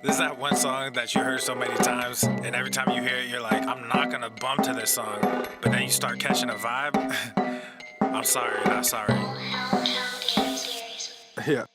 This is that one song that you heard so many times, and every time you hear it, you're like, I'm not gonna bump to this song. But then you start catching a vibe. I'm sorry, not sorry. Yeah.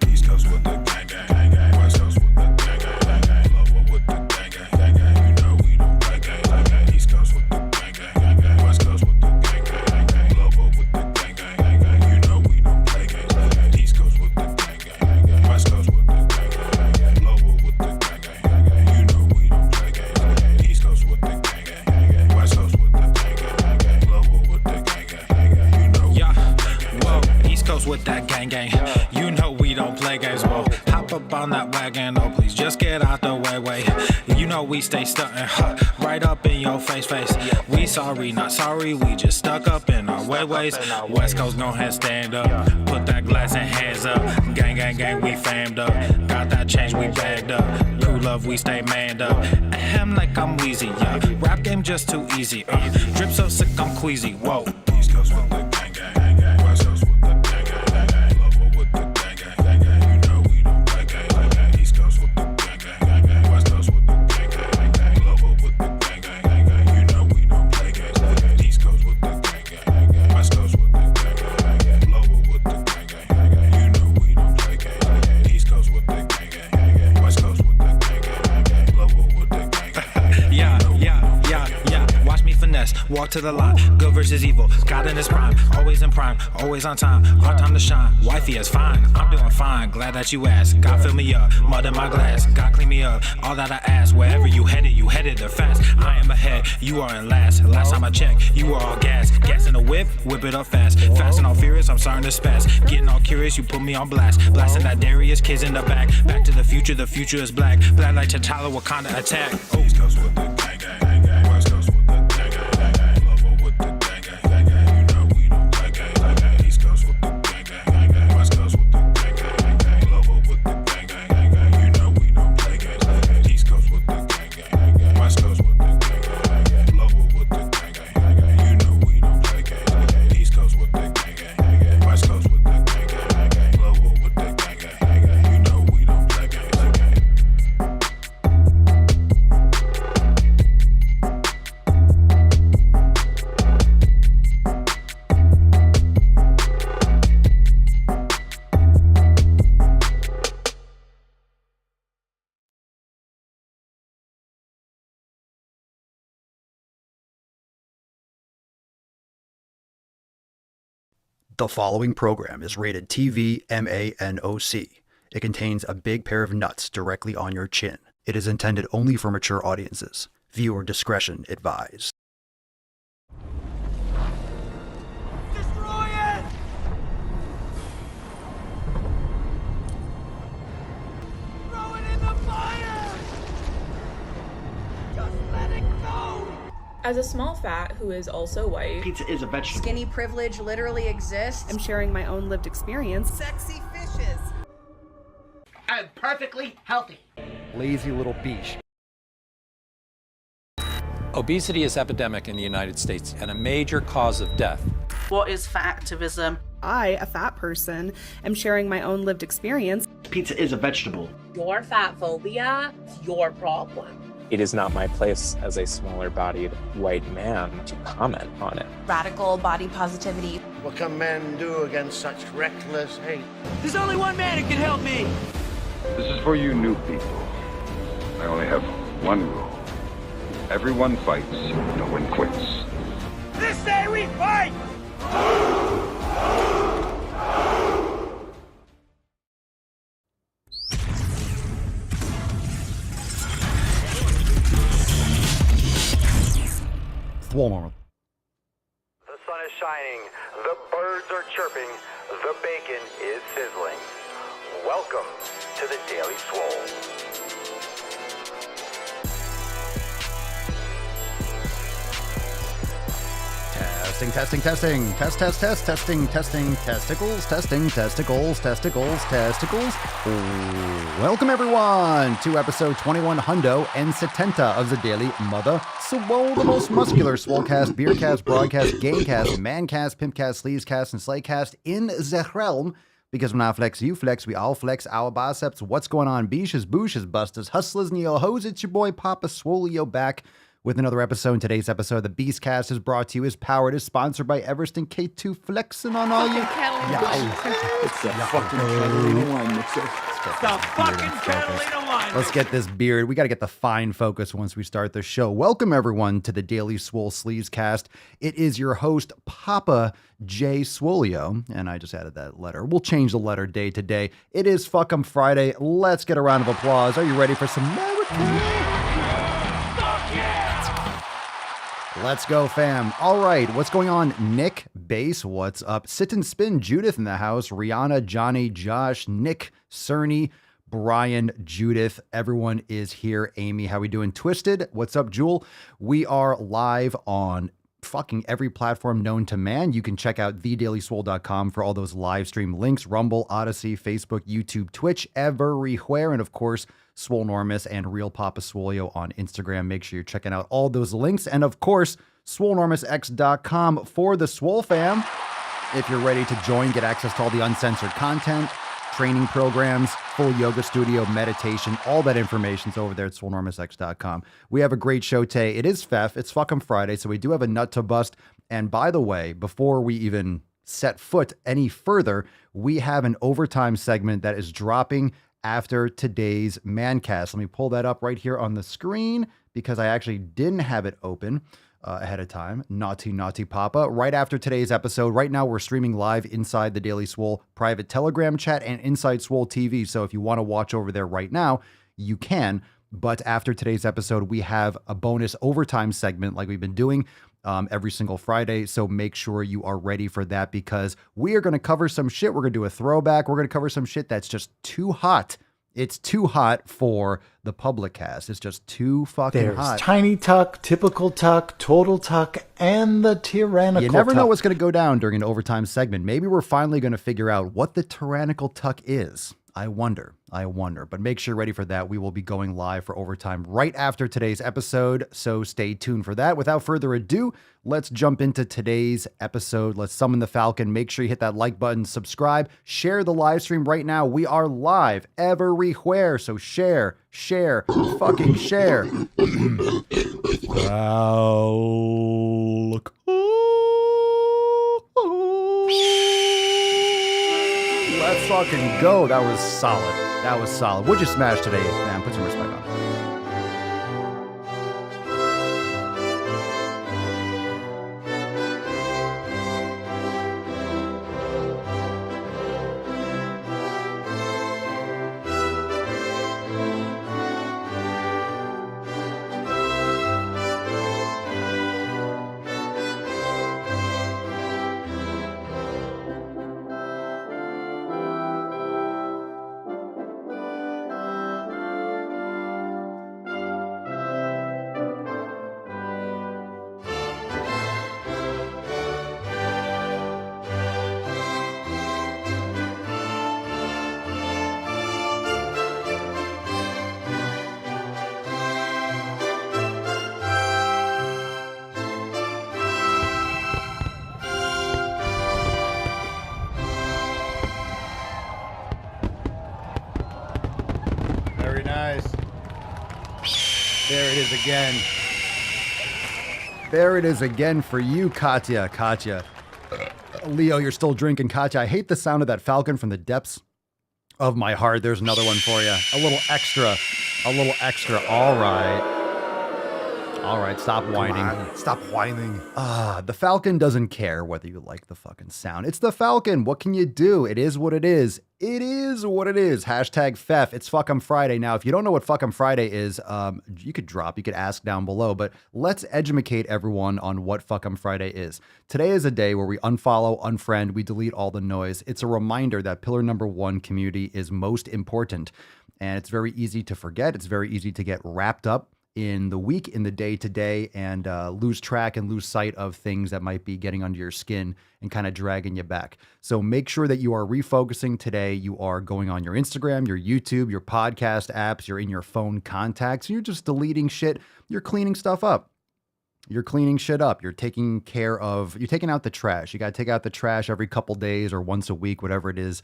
East Coast with the gang, gang, gang. West Coast with the gang, gang, gang. Lower with the gang, gang, gang. You know we don't play gang, gang. East Coast with the gang, gang, gang. West Coast with the gang, gang, gang. Lower with the gang, gang, gang. You know we don't play gang, gang. East Coast with the gang, gang, gang. West Coast with the gang, gang, gang. Lower with the gang, gang, gang. You know we don't play gang, gang. East Coast with the gang, gang, gang. West Coast with the gang, gang, gang. Lower with the gang, gang, gang. You know we don't play gang, whoa. East Coast with that gang, gang. You know we don't play games, whoa. Hop up on that wagon, oh please just get out the way. You know we stay stuntin', right up in your face. We sorry, not sorry, we just stuck up in our ways. West Coast gon' head stand up, put that glass and hands up. Gang, gang, gang, we famed up. Got that change, we bagged up. Cool love, we stay manned up. Ahem like I'm wheezy, yeah. Rap game just too easy, drip so sick I'm queasy, whoa. East Coast with the gang, gang, gang. West Coast with the gang, gang, gang. Lower with the gang, gang, gang. You know we don't play gang, gang. East Coast with the gang, gang, gang. West Coast with the gang, gang, gang. Lower with the gang, gang, gang. You know we don't play gang, gang. East Coast with the gang, gang, gang. West Coast with the gang, gang, gang. Lower with the gang, gang, gang. You know we don't play gang, gang. East Coast with the gang, gang, gang. West Coast with the gang, gang, gang. Lower with the gang, gang, gang. Yeah. Watch me finesse, walk to the line. Good versus evil, God in his prime. Always in prime, always on time. Our time to shine, wifey is fine. I'm doing fine, glad that you asked. God fill me up, mud in my glass. God clean me up, all that I ask. Wherever you headed there fast. I am ahead, you are in last. Last time I checked, you were all gas. Gas in the whip it up fast. Fast and all furious, I'm starting to spaz. Getting all curious, you put me on blast. Blasting that Darius, kids in the back. Back to the future is black. Black like T'Challa, Wakanda attack. East Coast with the gang, gang, gang. West Coast with the gang, gang, gang. Lower with the gang, gang, gang. You know we don't play gang, gang. East Coast with the gang, gang, gang. West Coast with the gang, gang, gang. Lower with the gang, gang, gang. You know we don't play gang, gang. East Coast with the gang, gang, gang. West Coast with the gang, gang, gang. Lower with the gang, gang, gang. You know we don't play gang, gang. East Coast with the gang, gang, gang. West Coast with the gang, gang, gang. Lower with the gang, gang, gang. You know we don't play gang, gang. The following program is rated TV MANOC. It contains a big pair of nuts directly on your chin. It is intended only for mature audiences. Viewer discretion advised. Destroy it! Throw it in the fire! Just let it go! As a small fat who is also white, Pizza is a vegetable. Skinny privilege literally exists. I'm sharing my own lived experience. Sexy fishes! I'm perfectly healthy. Lazy little beach. Obesity is epidemic in the United States and a major cause of death. What is fat activism? I, a fat person, am sharing my own lived experience. Pizza is a vegetable. Your fat phobia is your problem. It is not my place as a smaller-bodied white man to comment on it. Radical body positivity. What can men do against such reckless hate? There's only one man who can help me! This is for you new people. I only have one rule. Everyone fights, no one quits. This day we fight! Swole. The sun is shining, the birds are chirping, the bacon is sizzling. Welcome to the Daily Swole. Testing. Testing. Testicles. Testicles. Welcome everyone to episode 21 Hundo and Setenta of the Daily Mother Swole, the most muscular swolecast, beercast, broadcast, gamecast, mancast, pimpcast, sleazecast, and slaycast in the realm. Because when I flex, you flex, we all flex our biceps. What's going on, beaches, booshes, busters, hustlers, and yo hoes? It's your boy Papa Swole back with another episode. In today's episode, the Beastcast is brought to you, is powered, is sponsored by Everest and K2, flexing on all you. It's the fucking Catalina wine mixer. The fucking Catalina wine. Let's get this beard. We got to get the fine focus once we start the show. Welcome, everyone, to the Daily Swole Sleeves Cast. It is your host, Papa J. Swolio, and I just added that letter. We'll change the letter day to day. It is Fuck 'em Friday. Let's get a round of applause. Are you ready for some American? Let's go, fam. All right, what's going on? Nick, Bass, what's up? Sit and Spin, Judith in the house. Rihanna, Johnny, Josh, Nick, Cerny, Brian, Judith. Everyone is here. Amy, how we doing? Twisted, what's up, Jewel? We are live on fucking every platform known to man. You can check out thedailyswole.com for all those live stream links. Rumble, Odyssey, Facebook, YouTube, Twitch, everywhere. And of course, Swolenormous and Real Papa Swolio on Instagram. Make sure you're checking out all those links. And of course, swolenormousx.com for the Swole fam. If you're ready to join, get access to all the uncensored content, training programs, full yoga studio, meditation, all that information's over there at swolenormousx.com. We have a great show today. It is FEF. It's Fuck 'em Friday, so we do have a nut to bust. And by the way, before we even set foot any further, we have an overtime segment that is dropping after today's Mancast. Let me pull that up right here on the screen because I actually didn't have it open ahead of time. Naughty, naughty Papa. Right after today's episode, right now we're streaming live inside the Daily Swole private Telegram chat and inside Swole TV. So if you want to watch over there right now, you can. But after today's episode, we have a bonus overtime segment like we've been doing every single Friday. So make sure you are ready for that because we are going to cover some shit. We're going to do a throwback. We're going to cover some shit that's just too hot. It's too hot for the public cast. It's just too fucking There's hot. Tiny Tuck, Typical Tuck, Total Tuck, and the Tyrannical You never Tuck. know what's going to go down during an overtime segment. Maybe we're finally going to figure out what the Tyrannical Tuck is. I wonder. But make sure you're ready for that. We will be going live for overtime right after today's episode, so stay tuned for that. Without further ado, let's jump into today's episode. Let's summon the Falcon. Make sure you hit that like button, subscribe, share the live stream right now. We are live everywhere, so share, fucking share. Let's fucking go. That was solid. What'd you smash today, man? Put some respect on it. Very nice. There it is again. There it is again for you, Katya. Leo, you're still drinking. Katya, I hate the sound of that Falcon from the depths of my heart. There's another one for you. A little extra. All right, stop whining. Stop whining. The Falcon doesn't care whether you like the fucking sound. It's the Falcon. What can you do? It is what it is. Hashtag FEF. It's Fuck 'em Friday. Now, if you don't know what Fuck 'em Friday is, you could ask down below, but let's educate everyone on what Fuck 'em Friday is. Today is a day where we unfollow, unfriend, we delete all the noise. It's a reminder that pillar number 1, community, is most important. And it's very easy to forget. It's very easy to get wrapped up in the week, in the day to day, and lose track and lose sight of things that might be getting under your skin and kind of dragging you back. So make sure that you are refocusing today. You are going on your Instagram, your YouTube, your podcast apps, you're in your phone contacts, you're just deleting shit. You're cleaning stuff up. You're cleaning shit up. You're taking out the trash. You got to take out the trash every couple days or once a week, whatever it is.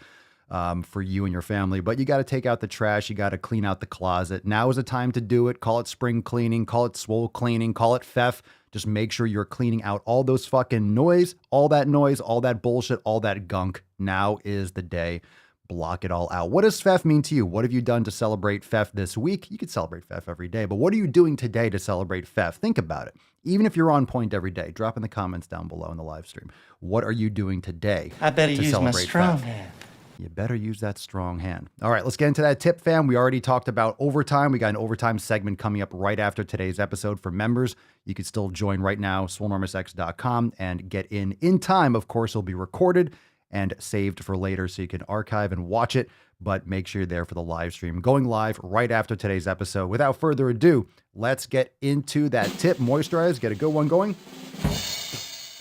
for you and your family. But you got to take out the trash. You got to clean out the closet. Now is the time to do it. Call it spring cleaning. Call it swole cleaning. Call it FEF. Just make sure you're cleaning out all those fucking noise, all that bullshit, all that gunk. Now is the day. Block it all out. What does FEF mean to you? What have you done to celebrate FEF this week? You could celebrate FEF every day, but what are you doing today to celebrate FEF? Think about it. Even if you're on point every day, drop in the comments down below in the live stream. What are you doing today? I better to use my celebrate strong FEF? hand. You better use that strong hand. All right, let's get into that tip, fam. We already talked about overtime. We got an overtime segment coming up right after today's episode for members. You can still join right now, swolenormousx.com, and get in time. Of course, it'll be recorded and saved for later so you can archive and watch it, but make sure you're there for the live stream going live right after today's episode. Without further ado, let's get into that tip. Moisturize, get a good one going.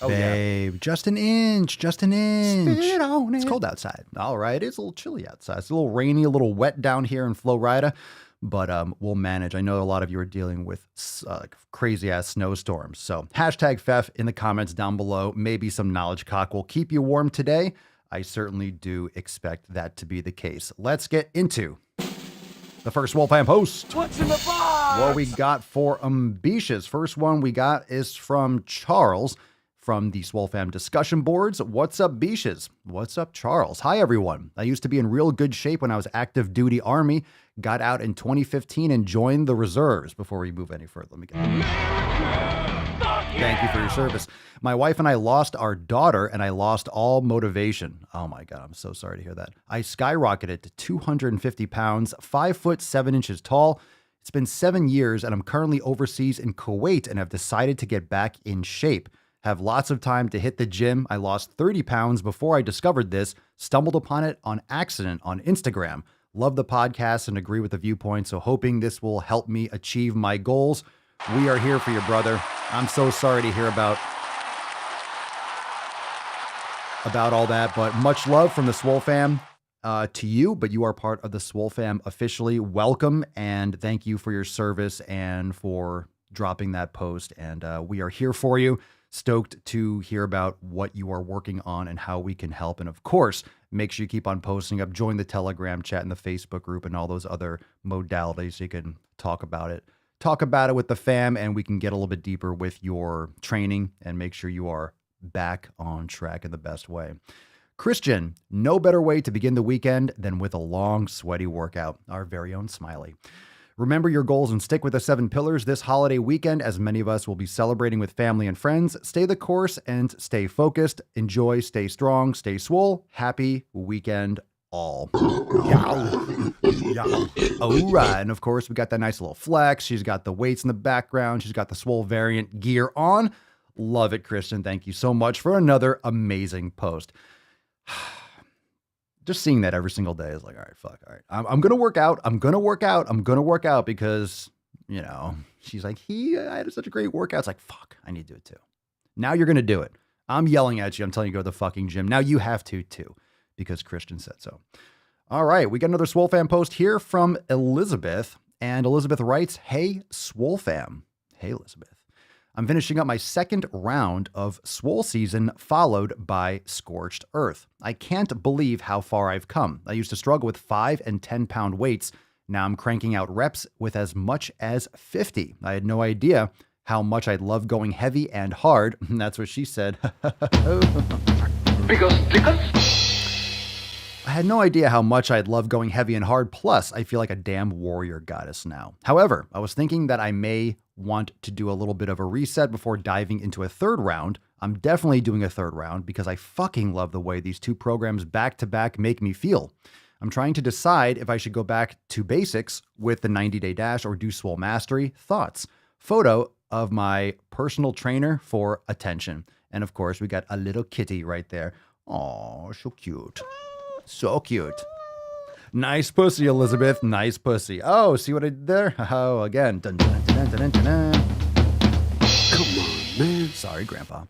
Oh, babe, yeah. Just an inch. Spit on it. It's cold outside. All right, it's a little chilly outside. It's a little rainy, a little wet down here in Florida, but we'll manage. I know a lot of you are dealing with crazy-ass snowstorms. So hashtag FEF in the comments down below. Maybe some knowledge cock will keep you warm today. I certainly do expect that to be the case. Let's get into the first Wolfpack post. What's in the box? What we got for Ambitious. First one we got is from Charles from the Swole Fam discussion boards. What's up, Beaches? What's up, Charles? Hi, everyone. I used to be in real good shape when I was active duty Army, got out in 2015 and joined the reserves. Before we move any further, let me get Thank you for your service. My wife and I lost our daughter, and I lost all motivation. Oh my God, I'm so sorry to hear that. I skyrocketed to 250 pounds, 5 foot 7 inches tall. It's been 7 years, and I'm currently overseas in Kuwait and have decided to get back in shape. Have lots of time to hit the gym. I lost 30 pounds before I discovered this, stumbled upon it on accident on Instagram. Love the podcast and agree with the viewpoint, so hoping this will help me achieve my goals. We are here for you, brother. I'm so sorry to hear about all that, but much love from the Swole Fam to you, but you are part of the Swole Fam officially. Welcome, and thank you for your service and for dropping that post, and we are here for you. Stoked to hear about what you are working on and how we can help. And of course, make sure you keep on posting up, join the Telegram chat and the Facebook group and all those other modalities so you can talk about it with the fam, and we can get a little bit deeper with your training and make sure you are back on track in the best way. Christian, no better way to begin the weekend than with a long, sweaty workout. Our very own Smiley. Remember your goals and stick with the 7 pillars this holiday weekend, as many of us will be celebrating with family and friends. Stay the course and stay focused. Enjoy, stay strong, stay swole. Happy weekend all. All right. And of course, we got that nice little flex. She's got the weights in the background. She's got the Swole variant gear on. Love it, Christian. Thank you so much for another amazing post. Just seeing that every single day is like, all right, fuck. All right. I'm going to work out. I'm going to work out because, you know, she's like, I had such a great workout. It's like, fuck, I need to do it too. Now you're going to do it. I'm yelling at you. I'm telling you to go to the fucking gym. Now you have to too, because Christian said so. All right. We got another Swole Fam post here from Elizabeth, and Elizabeth writes, hey, Swole Fam. Hey, Elizabeth. I'm finishing up my second round of Swole season, followed by Scorched Earth. I can't believe how far I've come. I used to struggle with 5 and 10 pound weights. Now I'm cranking out reps with as much as 50. I had no idea how much I'd love going heavy and hard. That's what she said. Because I had no idea how much I'd love going heavy and hard. Plus, I feel like a damn warrior goddess now. However, I was thinking that I may want to do a little bit of a reset before diving into a third round. I'm definitely doing a third round because I fucking love the way these two programs back to back make me feel. I'm trying to decide if I should go back to basics with the 90-day dash or do Swole Mastery. Thoughts? Photo of my personal trainer for attention. And of course, we got a little kitty right there. Oh, so cute. So cute. Nice pussy, Elizabeth. Nice pussy. Oh, see what I did there? Oh, again. Dun, dun, dun, dun, dun, dun, dun. Come on, man. Sorry, Grandpa.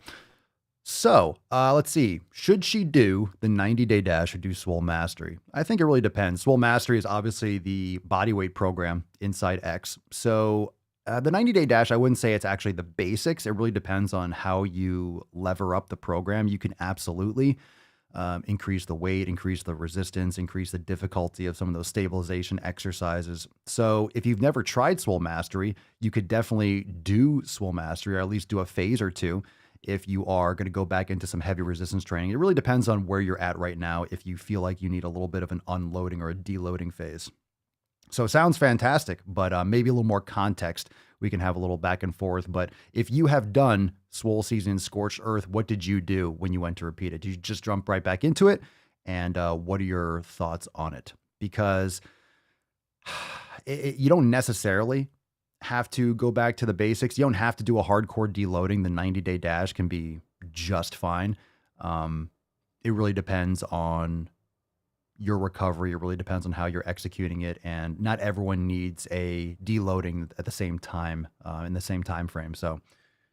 So, let's see. Should she do the 90-day dash or do Swole Mastery? I think it really depends. Swole Mastery is obviously the bodyweight program inside X. So, the 90-day dash, I wouldn't say it's actually the basics. It really depends on how you lever up the program. You can absolutely increase the weight, increase the resistance, increase the difficulty of some of those stabilization exercises. So if you've never tried Swole Mastery, you could definitely do Swole Mastery, or at least do a phase or two if you are going to go back into some heavy resistance training. It really depends on where you're at right now, if you feel like you need a little bit of an unloading or a deloading phase. So it sounds fantastic, but maybe a little more context. We can have a little back and forth. But if you have done Swole Season, Scorched Earth, what did you do when you went to repeat it? Did you just jump right back into it? And what are your thoughts on it? Because you don't necessarily have to go back to the basics. You don't have to do a hardcore deloading. The 90-day dash can be just fine. It really depends on your recovery. It really depends on how you're executing it, and not everyone needs a deloading at the same time, in the same time frame. So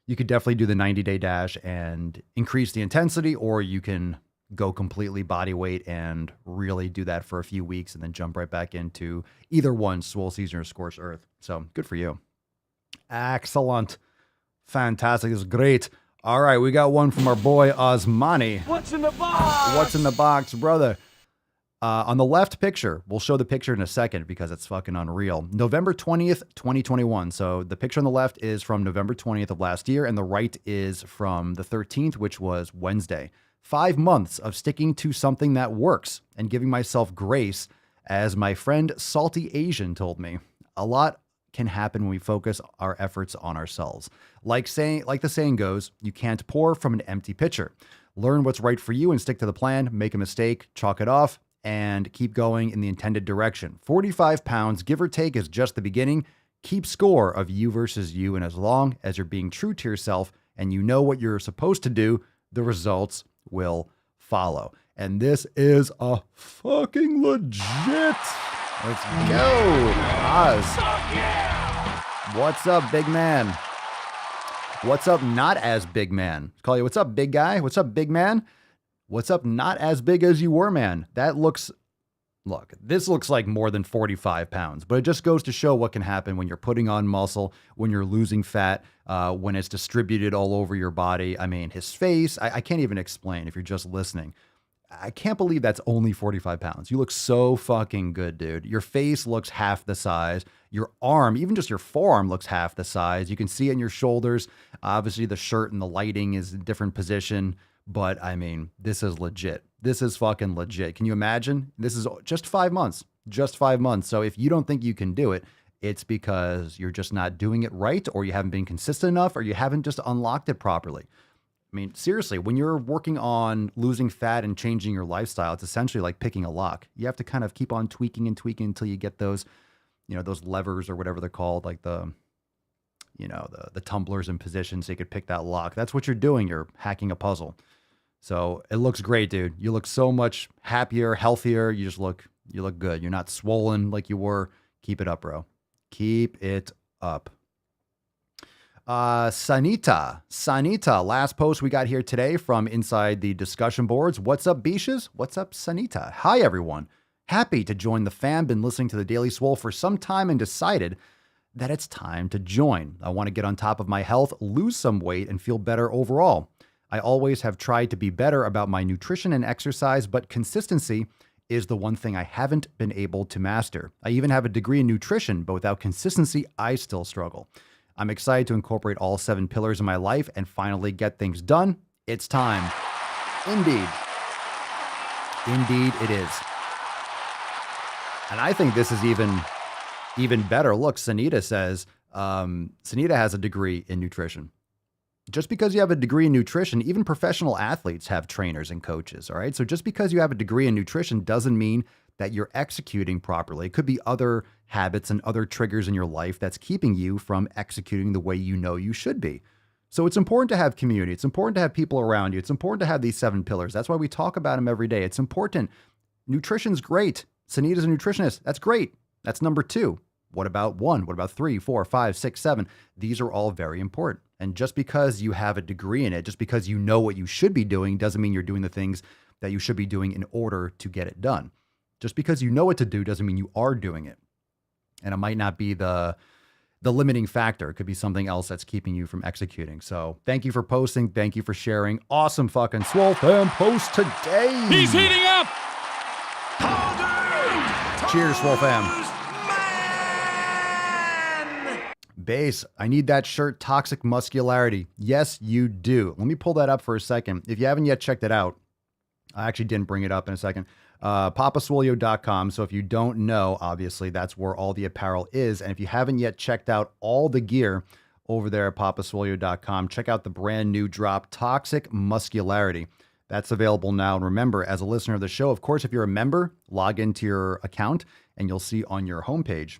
you could definitely do the 90-day dash and increase the intensity, or you can go completely body weight and really do that for a few weeks and then jump right back into either one, Swole Season or Scorched Earth. So good for you. Excellent. Fantastic. This is great. All right, we got one from our boy Osmani. What's in the box? What's in the box, brother? On the left picture, we'll show the picture in a second because it's fucking unreal. November 20th, 2021. So the picture on the left is from November 20th of last year, and the right is from the 13th, which was Wednesday. 5 months of sticking to something that works and giving myself grace, as my friend Salty Asian told me. A lot can happen when we focus our efforts on ourselves. Like the saying goes, you can't pour from an empty pitcher. Learn what's right for you and stick to the plan. Make a mistake, chalk it off, and keep going in the intended direction. 45 pounds, give or take, is just the beginning. Keep score of you versus you, and as long as you're being true to yourself and you know what you're supposed to do, the results will follow. And this is a fucking legit. Let's go, Oz. What's up, big man? What's up, not as big man? Call you, what's up, big guy? What's up, big man? What's up, not as big as you were, man? This looks like more than 45 pounds, but it just goes to show what can happen when you're putting on muscle, when you're losing fat, when it's distributed all over your body. I mean, his face, I can't even explain if you're just listening. I can't believe that's only 45 pounds. You look so fucking good, dude. Your face looks half the size. Your arm, even just your forearm, looks half the size. You can see it in your shoulders. Obviously, the shirt and the lighting is a different position. But I mean, this is legit. This is fucking legit. Can you imagine? This is just 5 months. Just 5 months. So if you don't think you can do it, it's because you're just not doing it right, or you haven't been consistent enough, or you haven't just unlocked it properly. I mean, seriously, when you're working on losing fat and changing your lifestyle, it's essentially like picking a lock. You have to kind of keep on tweaking and tweaking until you get those, those levers or whatever they're called, like the tumblers in position so you could pick that lock. That's what you're doing. You're hacking a puzzle. So it looks great, dude. You look so much happier, healthier. You look good. You're not swollen like you were. Keep it up, bro. Keep it up. Sanita, last post we got here today from inside the discussion boards. What's up, Beaches? What's up, Sanita? Hi, everyone. Happy to join the fam. Been listening to the Daily Swole for some time and decided that it's time to join. I want to get on top of my health, lose some weight, and feel better overall. I always have tried to be better about my nutrition and exercise, but consistency is the one thing I haven't been able to master. I even have a degree in nutrition, but without consistency, I still struggle. I'm excited to incorporate all 7 pillars in my life and finally get things done. It's time. Indeed. Indeed it is. And I think this is even better. Look, Sanita says, Sanita has a degree in nutrition. Just because you have a degree in nutrition, even professional athletes have trainers and coaches, all right? So just because you have a degree in nutrition doesn't mean that you're executing properly. It could be other habits and other triggers in your life that's keeping you from executing the way you know you should be. So it's important to have community. It's important to have people around you. It's important to have these 7 pillars. That's why we talk about them every day. It's important. Nutrition's great. Sanita's a nutritionist. That's great. That's number 2. What about 1? What about 3, 4, 5, 6, 7? These are all very important. And just because you have a degree in it, just because you know what you should be doing, doesn't mean you're doing the things that you should be doing in order to get it done. Just because you know what to do doesn't mean you are doing it. And it might not be the the limiting factor. It could be something else that's keeping you from executing. So thank you for posting. Thank you for sharing. Awesome fucking Swole fam post today. He's heating up. Cheers, Swole fam. Base, I need that shirt, Toxic Muscularity. Yes, you do. Let me pull that up for a second. If you haven't yet checked it out, I actually didn't bring it up in a second. Papaswolio.com. So if you don't know, obviously that's where all the apparel is. And if you haven't yet checked out all the gear over there at papaswolio.com, check out the brand new drop, Toxic Muscularity. That's available now. And remember, as a listener of the show, of course, if you're a member, log into your account and you'll see on your homepage,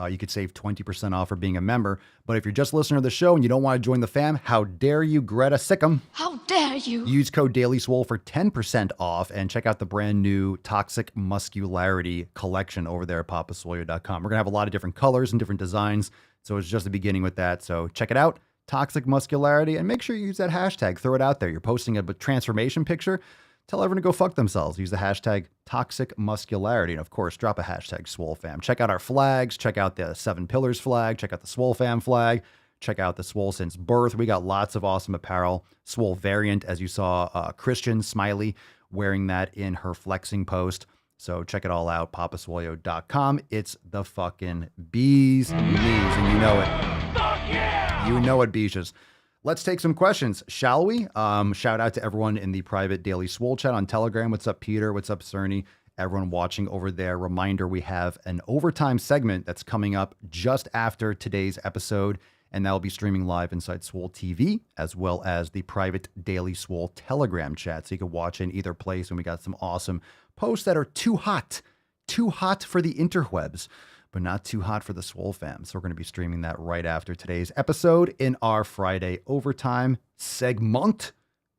you could save 20% off for being a member. But if you're just a listener to the show and you don't want to join the fam, how dare you, Greta Sickum? How dare you? Use code DailySwole for 10% off and check out the brand new Toxic Muscularity collection over there at papaswolio.com. We're going to have a lot of different colors and different designs. So it's just the beginning with that. So check it out, Toxic Muscularity, and make sure you use that hashtag. Throw it out there. You're posting a transformation picture. Tell everyone to go fuck themselves. Use the hashtag Toxic Muscularity. And of course, drop a hashtag Swole Fam. Check out our flags. Check out the 7 Pillars flag. Check out the Swole Fam flag. Check out the Swole Since Birth. We got lots of awesome apparel. Swole variant, as you saw Christian Smiley wearing that in her flexing post. So check it all out, papaswolio.com. It's the fucking bees knees, and you know it. Fuck yeah! You know it, beaches. Let's take some questions, shall we? Shout out to everyone in the private Daily Swole chat on Telegram. What's up, Peter? What's up, Cerny? Everyone watching over there. Reminder, we have an overtime segment that's coming up just after today's episode, and that will be streaming live inside Swole TV, as well as the private Daily Swole Telegram chat. So you can watch in either place, and we got some awesome posts that are too hot for the interwebs, but not too hot for the Swole fam. So we're going to be streaming that right after today's episode in our Friday overtime segment.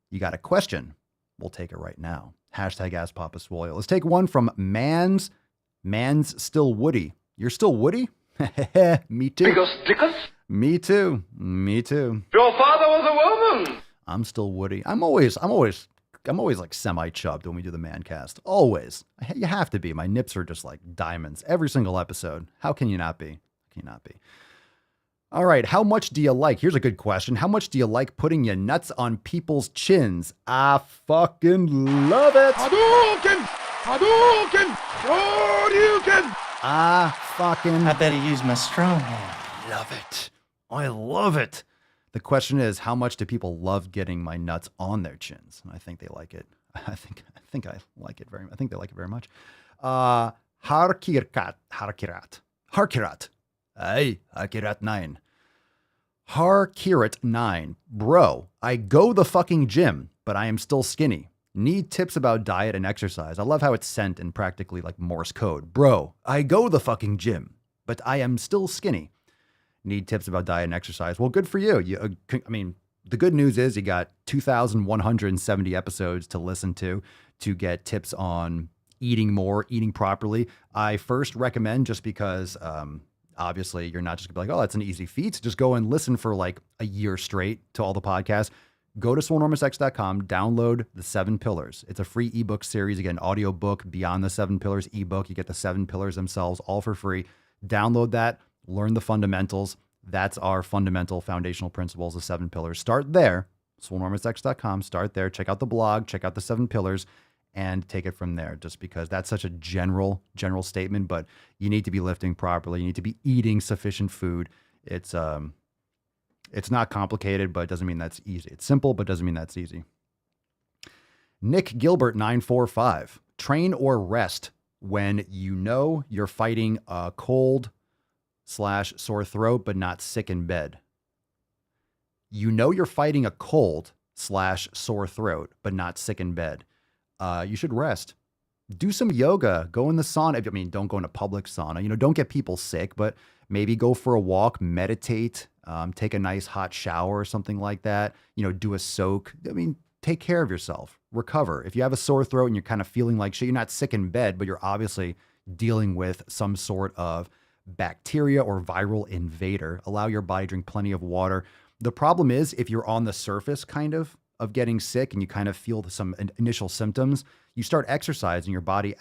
You got a question? We'll take it right now. Hashtag Ask Papa Swole. Let's take one from Man's Still Woody. You're still Woody? Me too. Me too. Me too. Your father was a woman. I'm still Woody. I'm always like semi-chubbed when we do the man cast. Always. You have to be. My nips are just like diamonds every single episode. How can you not be? Can you not be? All right. How much do you like? Here's a good question. How much do you like putting your nuts on people's chins? I fucking love it. Hadouken! Hadouken! Shoryuken! I better use my strong hand. Love it. I love it. The question is, how much do people love getting my nuts on their chins? And I think they like it. I think I like it very much. I think they like it very much. Harkirat. Hey, Harkirat 9. Harkirat 9. Bro, I go the fucking gym, but I am still skinny. Need tips about diet and exercise. I love how it's sent in practically like Morse code. Bro, I go the fucking gym, but I am still skinny. Need tips about diet and exercise. Well, good for you. The good news is you got 2,170 episodes to listen to get tips on eating more, eating properly. I first recommend, just because obviously you're not just gonna be like, oh, that's an easy feat. So just go and listen for like a year straight to all the podcasts. Go to swolenormousx.com, download the 7 Pillars. It's a free ebook series. Again, audio book, Beyond the 7 Pillars ebook. You get the 7 Pillars themselves all for free. Download that. Learn the fundamentals. That's our fundamental foundational principles, the 7 Pillars. Start there, swolenormousx.com. Start there. Check out the blog. Check out the 7 Pillars and take it from there, just because that's such a general statement, but you need to be lifting properly. You need to be eating sufficient food. It's not complicated, but it doesn't mean that's easy. It's simple, but doesn't mean that's easy. Nick Gilbert 945. Train or rest when you know you're fighting a cold / sore throat, but not sick in bed. You know you're fighting a cold / sore throat, but not sick in bed. You should rest. Do some yoga. Go in the sauna. I mean, don't go in a public sauna. Don't get people sick, but maybe go for a walk, meditate, take a nice hot shower or something like that. Do a soak. I mean, take care of yourself. Recover. If you have a sore throat and you're kind of feeling like shit, you're not sick in bed, but you're obviously dealing with some sort of bacteria or viral invader. Allow your body to drink plenty of water. The problem is, if you're on the surface kind of getting sick and you kind of feel some initial symptoms, you start exercising, your body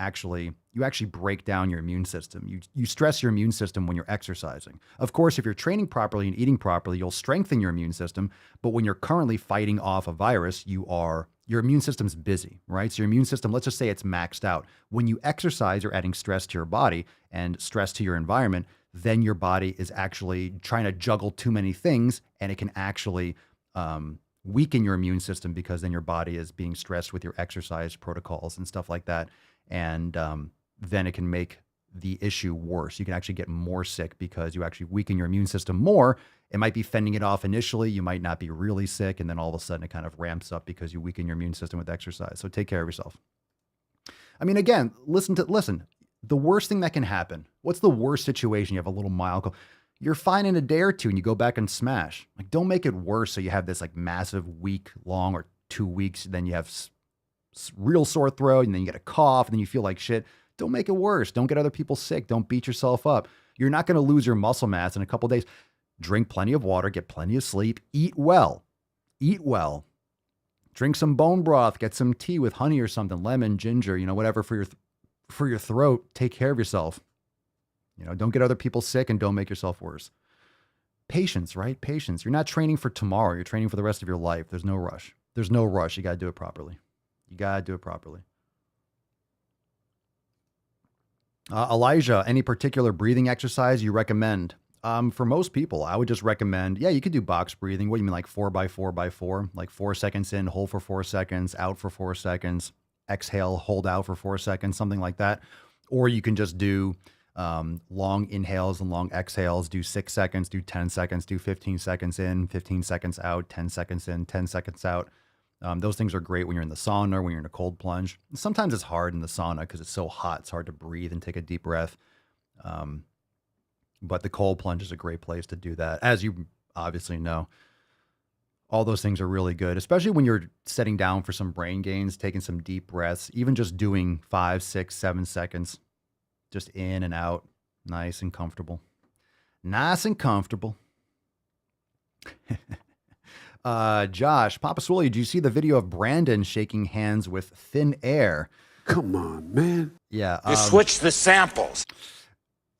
you actually break down your immune system. You stress your immune system when you're exercising. Of course, if you're training properly and eating properly, you'll strengthen your immune system. But when you're currently fighting off a virus, your immune system's busy, right? So your immune system, let's just say it's maxed out. When you exercise, you're adding stress to your body and stress to your environment. Then your body is actually trying to juggle too many things, and it can actually weaken your immune system because then your body is being stressed with your exercise protocols and stuff like that. And then it can make the issue worse. You can actually get more sick because you actually weaken your immune system more. It might be fending it off initially. You might not be really sick. And then all of a sudden it kind of ramps up because you weaken your immune system with exercise. So take care of yourself. I mean, again, listen. The worst thing that can happen, what's the worst situation? You have a little mild, you're fine in a day or two and you go back and smash. Like, don't make it worse. So you have this like massive week long or 2 weeks. Then you have real sore throat and then you get a cough and then you feel like shit. Don't make it worse. Don't get other people sick. Don't beat yourself up. You're not going to lose your muscle mass in a couple of days. Drink plenty of water, get plenty of sleep, eat well. Eat well. Drink some bone broth, get some tea with honey or something, lemon, ginger, whatever for your throat. Take care of yourself. Don't get other people sick and don't make yourself worse. Patience, right? Patience. You're not training for tomorrow. You're training for the rest of your life. There's no rush. There's no rush. You got to do it properly. Elijah, any particular breathing exercise you recommend? For most people, I would just recommend, you could do box breathing. What do you mean, like 4x4x4? Like 4 seconds in, hold for 4 seconds, out for 4 seconds, exhale, hold out for 4 seconds, something like that. Or you can just do long inhales and long exhales, do 6 seconds, do 10 seconds, do 15 seconds in, 15 seconds out, 10 seconds in, 10 seconds out. Those things are great when you're in the sauna, when you're in a cold plunge. Sometimes it's hard in the sauna because it's so hot. It's hard to breathe and take a deep breath. But the cold plunge is a great place to do that. As you obviously know, all those things are really good, especially when you're setting down for some brain gains, taking some deep breaths, even just doing 5, 6, 7 seconds, just in and out, nice and comfortable. Josh, Papa Swole, did you see the video of Brandon shaking hands with thin air? Come on, man. Yeah. You switched the samples.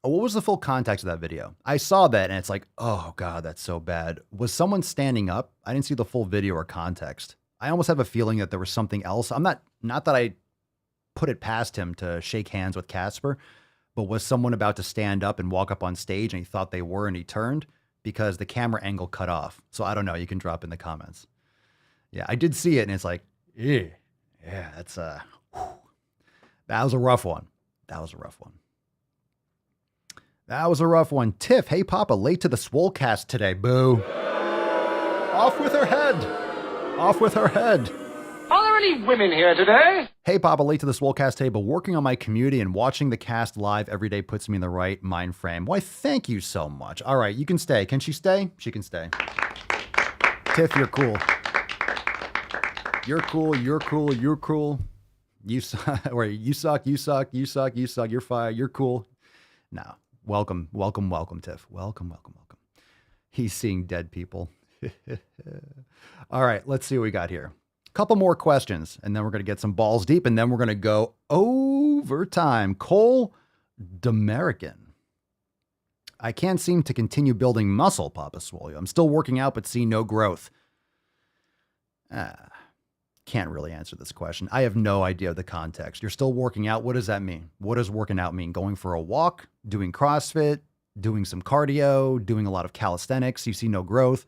What was the full context of that video? I saw that and it's like, oh God, that's so bad. Was someone standing up? I didn't see the full video or context. I almost have a feeling that there was something else. Not that I put it past him to shake hands with Casper, but was someone about to stand up and walk up on stage and he thought they were and he turned? Because the camera angle cut off. So I don't know. You can drop in the comments. Yeah, I did see it and it's like, yeah, that's that was a rough one. That was a rough one. Tiff, hey Papa, late to the Swolecast today. Boo. Off with her head. Are there any women here today? Hey Papa, late to the Swolecast today, but working on my community and watching the cast live every day puts me in the right mind frame. Why, thank you so much. All right, you can stay. Can she stay? She can stay. Tiff, you're cool. You're cool. You suck. You're fired. You're cool. No. Welcome, Tiff. Welcome. He's seeing dead people. All right, let's see what we got here. Couple more questions, and then we're going to get some balls deep, and then we're going to go overtime. Cole Demerican. I can't seem to continue building muscle, Papa Swole. I'm still working out, but see no growth. Can't really answer this question. I have no idea of the context. You're still working out. What does that mean? What does working out mean? Going for a walk, doing CrossFit, doing some cardio, doing a lot of calisthenics. You see no growth.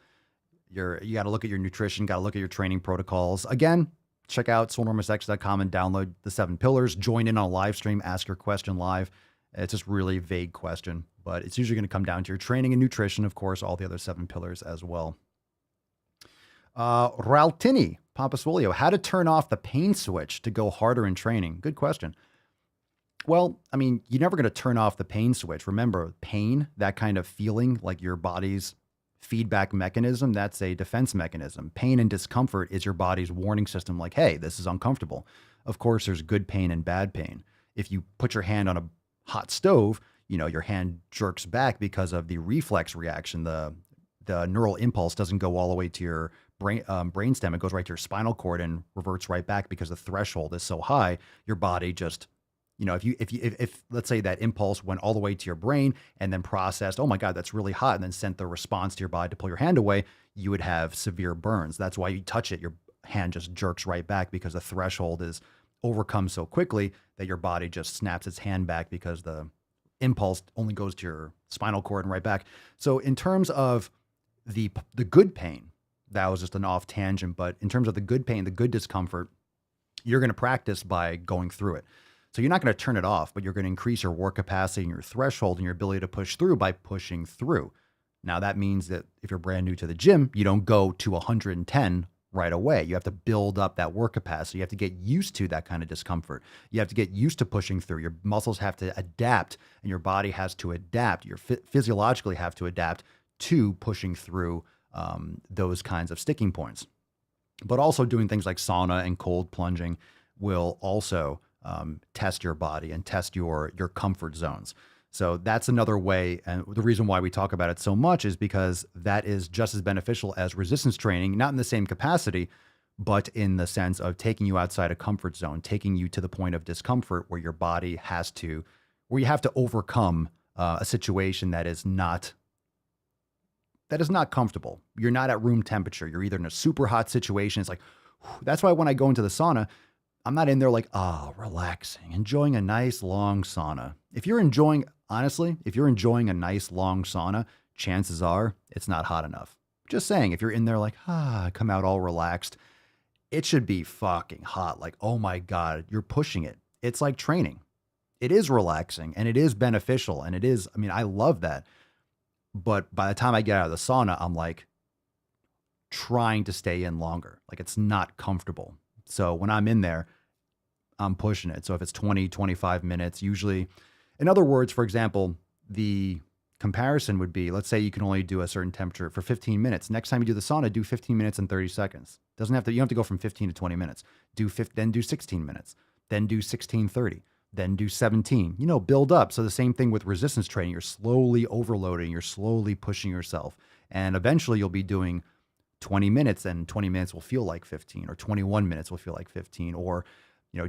You got to look at your nutrition, got to look at your training protocols. Again, check out swolenormousx.com and download the 7 pillars. Join in on a live stream, ask your question live. It's just really vague question, but it's usually going to come down to your training and nutrition. Of course, all the other 7 pillars as well. Raltini, Papa Swolio, how to turn off the pain switch to go harder in training? Good question. Well, I mean, you're never going to turn off the pain switch. Remember, pain, that kind of feeling like your body's feedback mechanism, that's a defense mechanism. Pain and discomfort is your body's warning system like, hey, this is uncomfortable. Of course, there's good pain and bad pain. If you put your hand on a hot stove, your hand jerks back because of the reflex reaction, the the neural impulse doesn't go all the way to your brainstem. It goes right to your spinal cord and reverts right back because the threshold is so high. Your body just, if let's say that impulse went all the way to your brain and then processed, oh my God, that's really hot, and then sent the response to your body to pull your hand away, you would have severe burns. That's why you touch it, your hand just jerks right back because the threshold is overcome so quickly that your body just snaps its hand back because the impulse only goes to your spinal cord and right back. So in terms of the good pain, that was just an off tangent, but in terms of the good pain, the good discomfort, you're going to practice by going through it. So you're not going to turn it off, but you're going to increase your work capacity and your threshold and your ability to push through by pushing through. Now that means that if you're brand new to the gym, you don't go to 110 right away. You have to build up that work capacity. You have to get used to that kind of discomfort. You have to get used to pushing through. Your muscles have to adapt and your body has to adapt. You physiologically have to adapt to pushing through those kinds of sticking points. But also doing things like sauna and cold plunging will also test your body and test your comfort zones. So that's another way. And the reason why we talk about it so much is because that is just as beneficial as resistance training, not in the same capacity, but in the sense of taking you outside a comfort zone, taking you to the point of discomfort where your body where you have to overcome a situation that is not comfortable. You're not at room temperature. You're either in a super hot situation. It's like, that's why when I go into the sauna, I'm not in there like, relaxing, enjoying a nice long sauna. If you're enjoying a nice long sauna, chances are it's not hot enough. Just saying, if you're in there like, come out all relaxed, it should be fucking hot. Like, oh my God, you're pushing it. It's like training. It is relaxing and it is beneficial. And I love that. But by the time I get out of the sauna, I'm like trying to stay in longer. Like it's not comfortable. So when I'm in there, I'm pushing it. So if it's 20, 25 minutes, usually, in other words, for example, the comparison would be, let's say you can only do a certain temperature for 15 minutes. Next time you do the sauna, do 15 minutes and 30 seconds. You don't have to go from 15 to 20 minutes. Then do 16 minutes, then do 16, 30, then do 17, build up. So the same thing with resistance training. You're slowly overloading, you're slowly pushing yourself. And eventually you'll be doing 20 minutes and 20 minutes will feel like 15, or 21 minutes will feel like 15, or,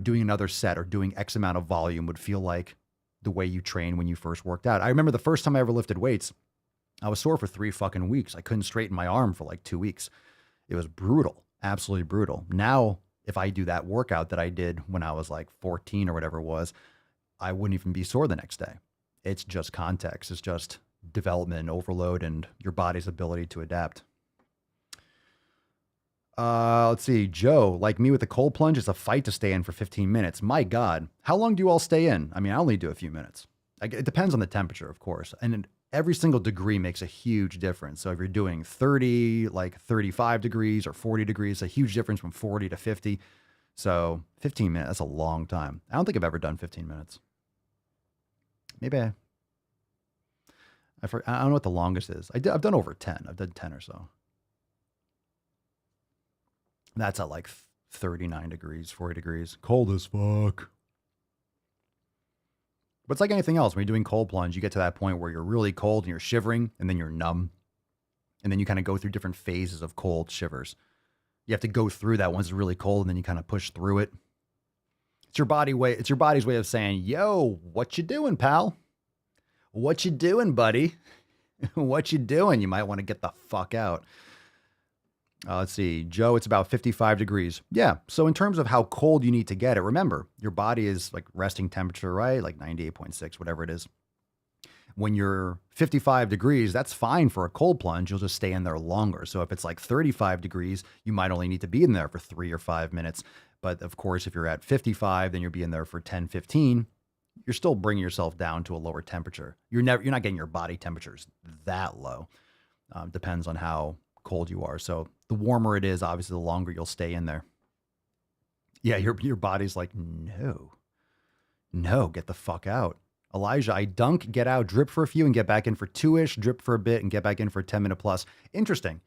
doing another set or doing X amount of volume would feel like the way you train when you first worked out. I remember the first time I ever lifted weights, I was sore for 3 fucking weeks. I couldn't straighten my arm for like 2 weeks. It was brutal, absolutely brutal. Now, if I do that workout that I did when I was like 14 or whatever it was, I wouldn't even be sore the next day. It's just context. It's just development and overload and your body's ability to adapt. Let's see. Joe, like me with the cold plunge, it's a fight to stay in for 15 minutes. My God. How long do you all stay in? I only do a few minutes. It depends on the temperature, of course. And every single degree makes a huge difference. So if you're doing 30, like 35 degrees or 40 degrees, a huge difference from 40 to 50. So 15 minutes, that's a long time. I don't think I've ever done 15 minutes. Maybe I don't know what the longest is. I've done over 10. I've done 10 or so. That's at like 39 degrees, 40 degrees. Cold as fuck. But it's like anything else. When you're doing cold plunge, you get to that point where you're really cold and you're shivering and then you're numb. And then you kind of go through different phases of cold shivers. You have to go through that once it's really cold and then you kind of push through it. It's your body's way of saying, yo, what you doing, pal? What you doing, buddy? What you doing? You might want to get the fuck out. Let's see, Joe, it's about 55 degrees. Yeah. So in terms of how cold you need to get it, remember, your body is like resting temperature, right? Like 98.6, whatever it is. When you're 55 degrees, that's fine for a cold plunge. You'll just stay in there longer. So if it's like 35 degrees, you might only need to be in there for 3 or 5 minutes. But of course, if you're at 55, then you'll be in there for 10, 15. You're still bringing yourself down to a lower temperature. You're not getting your body temperatures that low. Depends on how cold you are. So the warmer it is, obviously, the longer you'll stay in there. Yeah, your body's like, no, get the fuck out. Elijah, I dunk, get out, drip for a few, and get back in for 2-ish, drip for a bit, and get back in for a 10-minute plus. Interesting.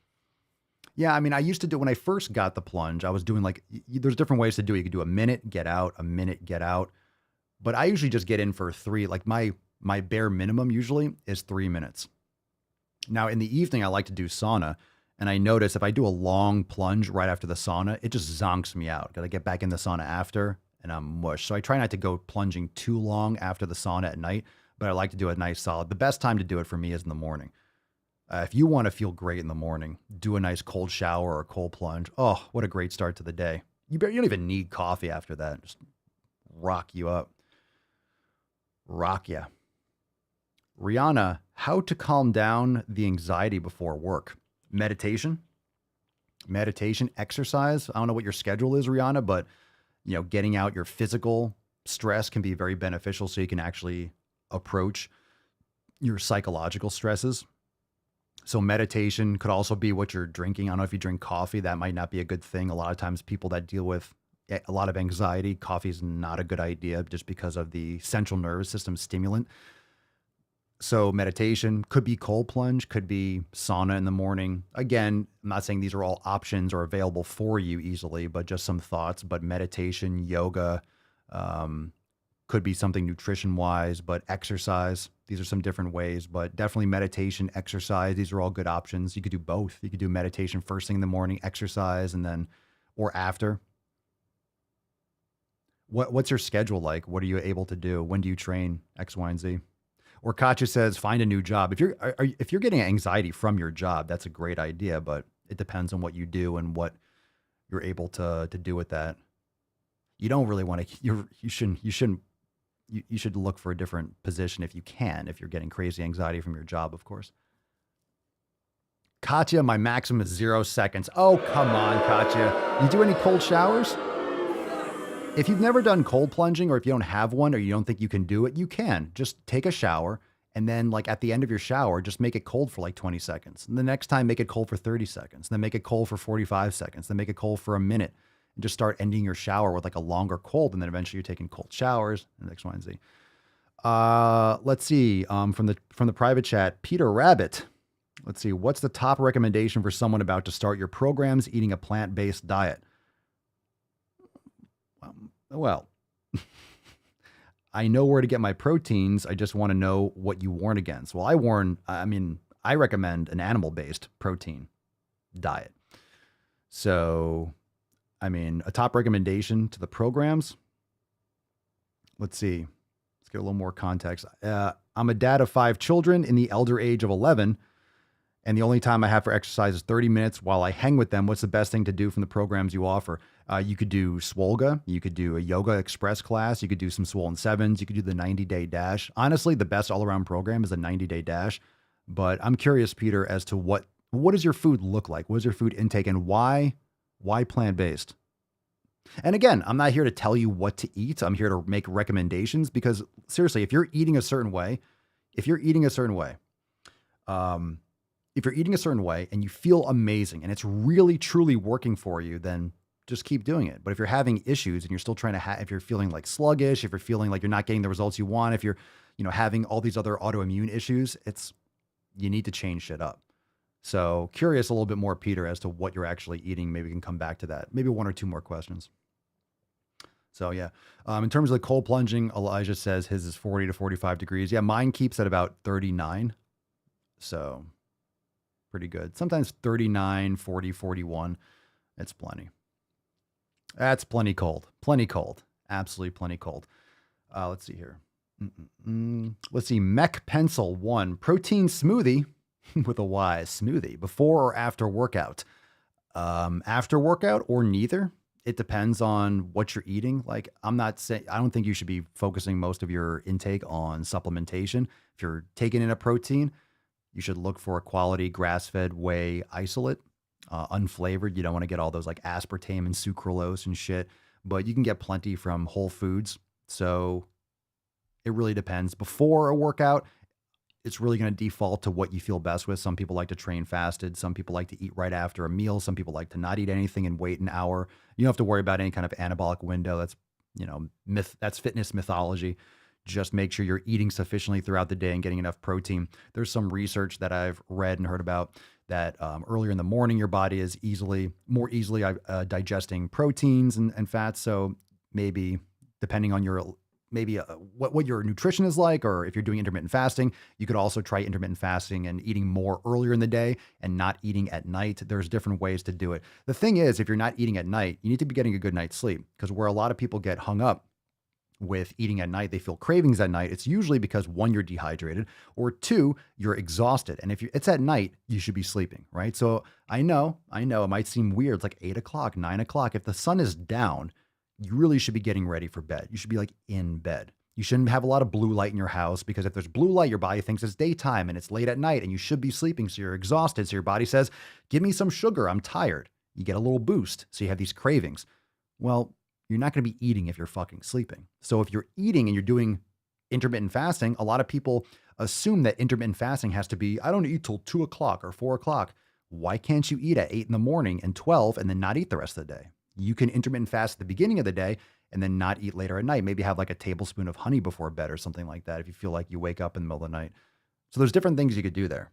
Yeah, I used to do, when I first got the plunge, I was doing like, there's different ways to do it. You could do a minute, get out, a minute, get out. But I usually just get in for 3. Like my bare minimum usually is 3 minutes. Now, in the evening, I like to do sauna. And I notice if I do a long plunge right after the sauna, it just zonks me out. Got to get back in the sauna after, and I'm mush. So I try not to go plunging too long after the sauna at night, but I like to do a nice solid. The best time to do it for me is in the morning. If you want to feel great in the morning, do a nice cold shower or a cold plunge. Oh, what a great start to the day. You don't even need coffee after that. Just rock you up. Rock ya. Rihanna, how to calm down the anxiety before work? Meditation, exercise. I don't know what your schedule is, Rihanna, but getting out your physical stress can be very beneficial so you can actually approach your psychological stresses. So meditation could also be what you're drinking. I don't know if you drink coffee, that might not be a good thing. A lot of times people that deal with a lot of anxiety, coffee is not a good idea just because of the central nervous system stimulant. So meditation could be cold plunge, could be sauna in the morning. Again, I'm not saying these are all options or available for you easily, but just some thoughts. But meditation, yoga, could be something nutrition-wise, but exercise. These are some different ways, but definitely meditation, exercise. These are all good options. You could do both. You could do meditation first thing in the morning, exercise, and then, or after. What's your schedule like? What are you able to do? When do you train? X, Y, and Z. Or Katya says, find a new job. If you're getting anxiety from your job, that's a great idea, but it depends on what you do and what you're able to do with that. You don't really want to. You should look for a different position if you can. If you're getting crazy anxiety from your job, of course. Katya, my maximum is 0 seconds. Oh, come on, Katya. You do any cold showers? If you've never done cold plunging, or if you don't have one, or you don't think you can do it, you can. Just take a shower, and then like at the end of your shower, just make it cold for like 20 seconds. And the next time, make it cold for 30 seconds. Then make it cold for 45 seconds. Then make it cold for a minute. And just start ending your shower with like a longer cold, and then eventually you're taking cold showers, and X, Y, and Z. Let's see. From the private chat, Peter Rabbit. Let's see. What's the top recommendation for someone about to start your programs eating a plant-based diet? Well, I know where to get my proteins. I just want to know what you warn against. Well, I recommend an animal-based protein diet. So, a top recommendation to the programs. Let's see. Let's get a little more context. I'm a dad of 5 children in the elder age of 11. And the only time I have for exercise is 30 minutes while I hang with them. What's the best thing to do from the programs you offer? You could do Swole. You could do a yoga express class. You could do some Swole and Sevens. You could do the 90-day dash. Honestly, the best all-around program is a 90-day dash. But I'm curious, Peter, as to what does your food look like? What is your food intake, and why plant-based? And again, I'm not here to tell you what to eat. I'm here to make recommendations, because seriously, if you're eating a certain way, and you feel amazing and it's really, truly working for you, then just keep doing it. But if you're having issues and you're still trying to if you're feeling like sluggish, if you're feeling like you're not getting the results you want, if you're, having all these other autoimmune issues, you need to change shit up. So curious a little bit more, Peter, as to what you're actually eating. Maybe we can come back to that. Maybe 1 or 2 more questions. So yeah, in terms of the cold plunging, Elijah says his is 40 to 45 degrees. Yeah, mine keeps at about 39. So pretty good. Sometimes 39, 40, 41. It's plenty. That's plenty cold. Plenty cold. Absolutely plenty cold. Let's see here. Let's see. Mech Pencil 1. Protein smoothie with a Y. Smoothie. Before or after workout? After workout or neither. It depends on what you're eating. Like, I don't think you should be focusing most of your intake on supplementation. If you're taking in a protein, you should look for a quality grass-fed whey isolate, unflavored. You don't want to get all those like aspartame and sucralose and shit, but you can get plenty from Whole Foods. So it really depends. Before a workout, it's really going to default to what you feel best with. Some people like to train fasted. Some people like to eat right after a meal. Some people like to not eat anything and wait an hour. You don't have to worry about any kind of anabolic window. That's, that's fitness mythology. Just make sure you're eating sufficiently throughout the day and getting enough protein. There's some research that I've read and heard about that earlier in the morning, your body is more easily digesting proteins and fats. So maybe depending on maybe what your nutrition is like, or if you're doing intermittent fasting, you could also try intermittent fasting and eating more earlier in the day and not eating at night. There's different ways to do it. The thing is, if you're not eating at night, you need to be getting a good night's sleep, because where a lot of people get hung up with eating at night, they feel cravings at night. It's usually because 1, you're dehydrated, or 2, you're exhausted. And if it's at night, you should be sleeping, right? So I know it might seem weird. It's like 8 o'clock, 9 o'clock. If the sun is down, you really should be getting ready for bed. You should be like in bed. You shouldn't have a lot of blue light in your house, because if there's blue light, your body thinks it's daytime and it's late at night and you should be sleeping. So you're exhausted. So your body says, give me some sugar. I'm tired. You get a little boost. So you have these cravings. Well, you're not going to be eating if you're fucking sleeping. So if you're eating and you're doing intermittent fasting, a lot of people assume that intermittent fasting has to be, I don't eat till 2 o'clock or 4 o'clock. Why can't you eat at 8 in the morning and 12 and then not eat the rest of the day? You can intermittent fast at the beginning of the day and then not eat later at night. Maybe have like a tablespoon of honey before bed or something like that if you feel like you wake up in the middle of the night. So there's different things you could do there.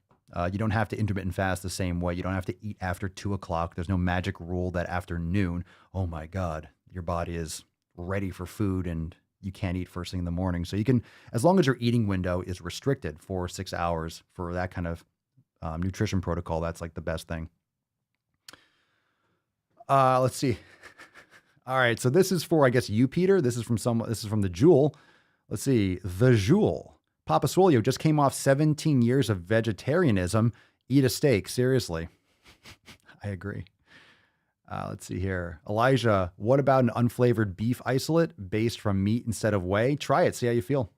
You don't have to intermittent fast the same way. You don't have to eat after 2 o'clock. There's no magic rule that after noon, oh my God, your body is ready for food and you can't eat first thing in the morning. So you can, as long as your eating window is restricted for 6 hours for that kind of nutrition protocol, that's like the best thing. Let's see. All right. So this is for, I guess, you, Peter. This is from the Jewel. Let's see. The Jewel. Papa Swole just came off 17 years of vegetarianism. Eat a steak. Seriously. I agree. Let's see here. Elijah, what about an unflavored beef isolate based from meat instead of whey? Try it. See how you feel.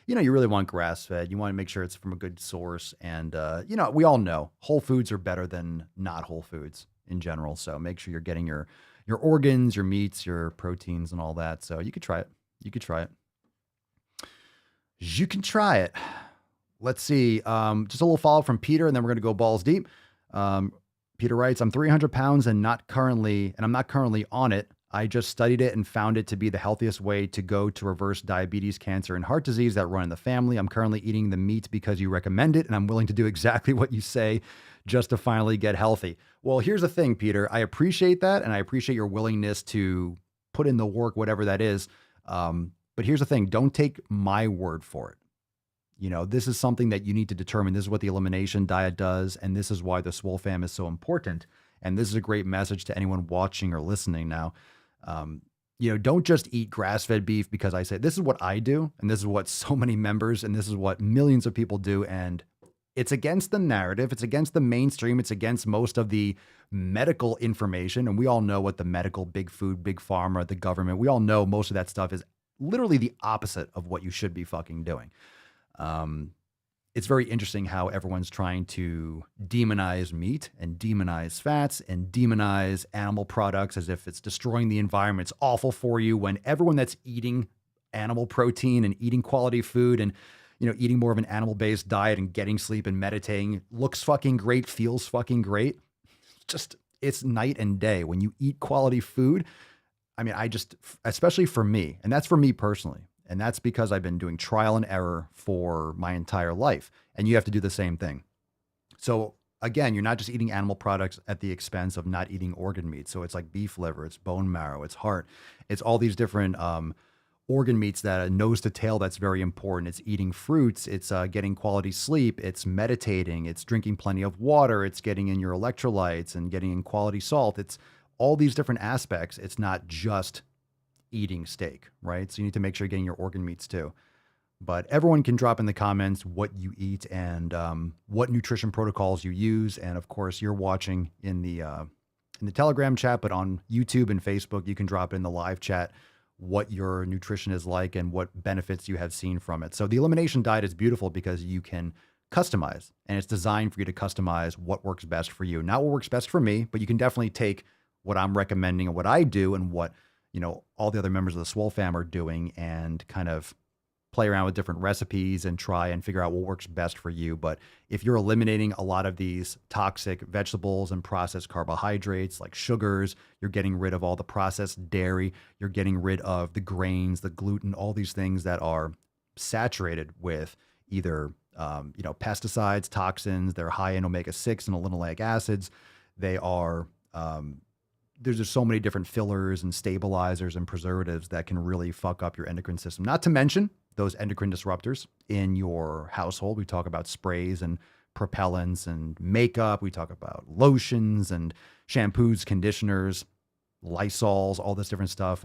You really want grass-fed. You want to make sure it's from a good source. And, we all know whole foods are better than not whole foods in general. So make sure you're getting your organs, your meats, your proteins, and all that. So you could try it. You can try it. Let's see. Just a little follow-up from Peter, and then we're going to go balls deep. Peter writes, I'm 300 pounds and I'm not currently on it. I just studied it and found it to be the healthiest way to go to reverse diabetes, cancer, and heart disease that run in the family. I'm currently eating the meat because you recommend it, and I'm willing to do exactly what you say just to finally get healthy. Well, here's the thing, Peter. I appreciate that, and I appreciate your willingness to put in the work, whatever that is. But here's the thing. Don't take my word for it. This is something that you need to determine. This is what the elimination diet does, and this is why the Swole fam is so important. And this is a great message to anyone watching or listening now. Don't just eat grass-fed beef because I say, this is what I do, and this is what so many members, and this is what millions of people do, and it's against the narrative. It's against the mainstream. It's against most of the medical information, and we all know what the medical, big food, big pharma, the government, we all know most of that stuff is literally the opposite of what you should be fucking doing. It's very interesting how everyone's trying to demonize meat and demonize fats and demonize animal products as if it's destroying the environment. It's awful for you, when everyone that's eating animal protein and eating quality food and, eating more of an animal-based diet and getting sleep and meditating looks fucking great, feels fucking great. It's night and day. When you eat quality food, especially for me, and that's for me personally, and that's because I've been doing trial and error for my entire life. And you have to do the same thing. So again, you're not just eating animal products at the expense of not eating organ meat. So it's like beef liver, it's bone marrow, it's heart. It's all these different organ meats that nose to tail, that's very important. It's eating fruits, it's getting quality sleep, it's meditating, it's drinking plenty of water, it's getting in your electrolytes and getting in quality salt. It's all these different aspects. It's not just eating steak, right? So you need to make sure you're getting your organ meats too. But everyone can drop in the comments what you eat and what nutrition protocols you use. And of course, you're watching in the Telegram chat, but on YouTube and Facebook, you can drop in the live chat what your nutrition is like and what benefits you have seen from it. So the elimination diet is beautiful because you can customize, and it's designed for you to customize what works best for you. Not what works best for me, but you can definitely take what I'm recommending and what I do and what all the other members of the Swole fam are doing and kind of play around with different recipes and try and figure out what works best for you. But if you're eliminating a lot of these toxic vegetables and processed carbohydrates like sugars, you're getting rid of all the processed dairy, you're getting rid of the grains, the gluten, all these things that are saturated with either, pesticides, toxins, they're high in omega-6 and linoleic acids. They are, there's just so many different fillers and stabilizers and preservatives that can really fuck up your endocrine system. Not to mention those endocrine disruptors in your household. We talk about sprays and propellants and makeup. We talk about lotions and shampoos, conditioners, Lysols, all this different stuff.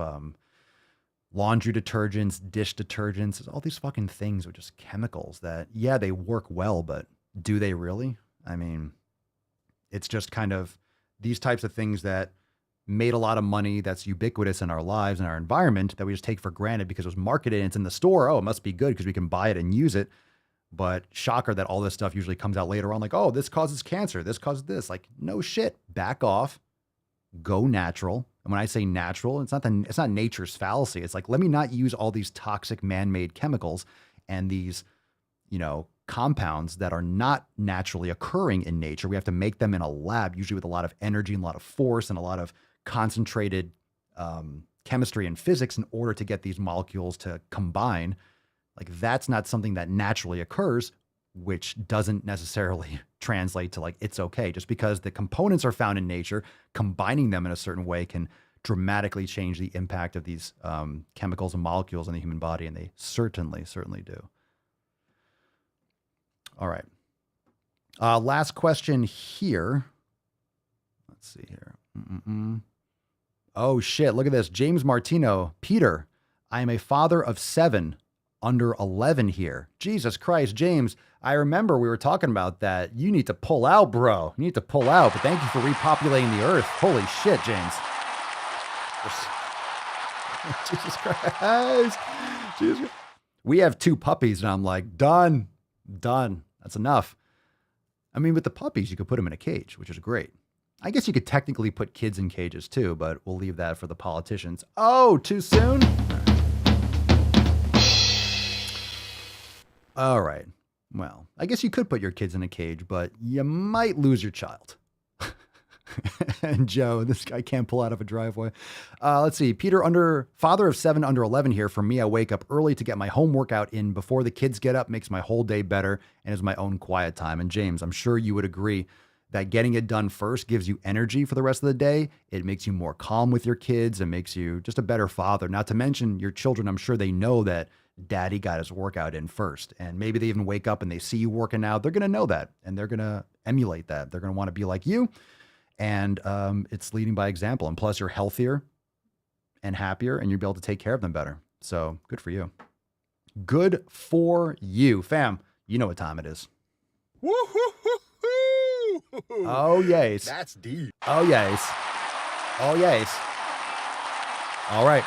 Laundry detergents, dish detergents, all these fucking things are just chemicals that, yeah, they work well, but do they really? I mean, it's just kind of these types of things that made a lot of money that's ubiquitous in our lives and our environment that we just take for granted because it was marketed and it's in the store. Oh, it must be good because we can buy it and use it. But shocker that all this stuff usually comes out later on like, oh, this causes cancer. This causes this. Like, no shit. Back off. Go natural. And when I say natural, it's not nature's fallacy. It's like, let me not use all these toxic man-made chemicals and these, compounds that are not naturally occurring in nature. We have to make them in a lab, usually with a lot of energy and a lot of force and a lot of concentrated chemistry and physics in order to get these molecules to combine. Like, that's not something that naturally occurs, which doesn't necessarily translate to like, it's okay. Just because the components are found in nature, combining them in a certain way can dramatically change the impact of these chemicals and molecules in the human body. And they certainly do. All right. Last question here. Let's see here. Oh shit. Look at this. James Martino. Peter, I am a father of 7 under 11 here. Jesus Christ, James, I remember we were talking about that. You need to pull out, bro. You need to pull out, but thank you for repopulating the earth. Holy shit, James. Jesus Christ. Jesus Christ. We have 2 puppies and I'm like, done. That's enough. I mean, with the puppies, you could put them in a cage, which is great. I guess you could technically put kids in cages too, but we'll leave that for the politicians. Oh, too soon? All right. Well, I guess you could put your kids in a cage, but you might lose your child. And Joe, this guy can't pull out of a driveway. Let's see. Peter, father of 7 under 11 here. For me, I wake up early to get my home workout in before the kids get up, makes my whole day better and is my own quiet time. And James, I'm sure you would agree that getting it done first gives you energy for the rest of the day. It makes you more calm with your kids and makes you just a better father. Not to mention your children, I'm sure they know that daddy got his workout in first. And maybe they even wake up and they see you working out. They're going to know that and they're going to emulate that. They're going to want to be like you. And it's leading by example. And plus you're healthier and happier and you'll be able to take care of them better. So good for you. Good for you. Fam, you know what time it is. Oh, yes. That's deep. Oh, yes. Oh, yes. All right.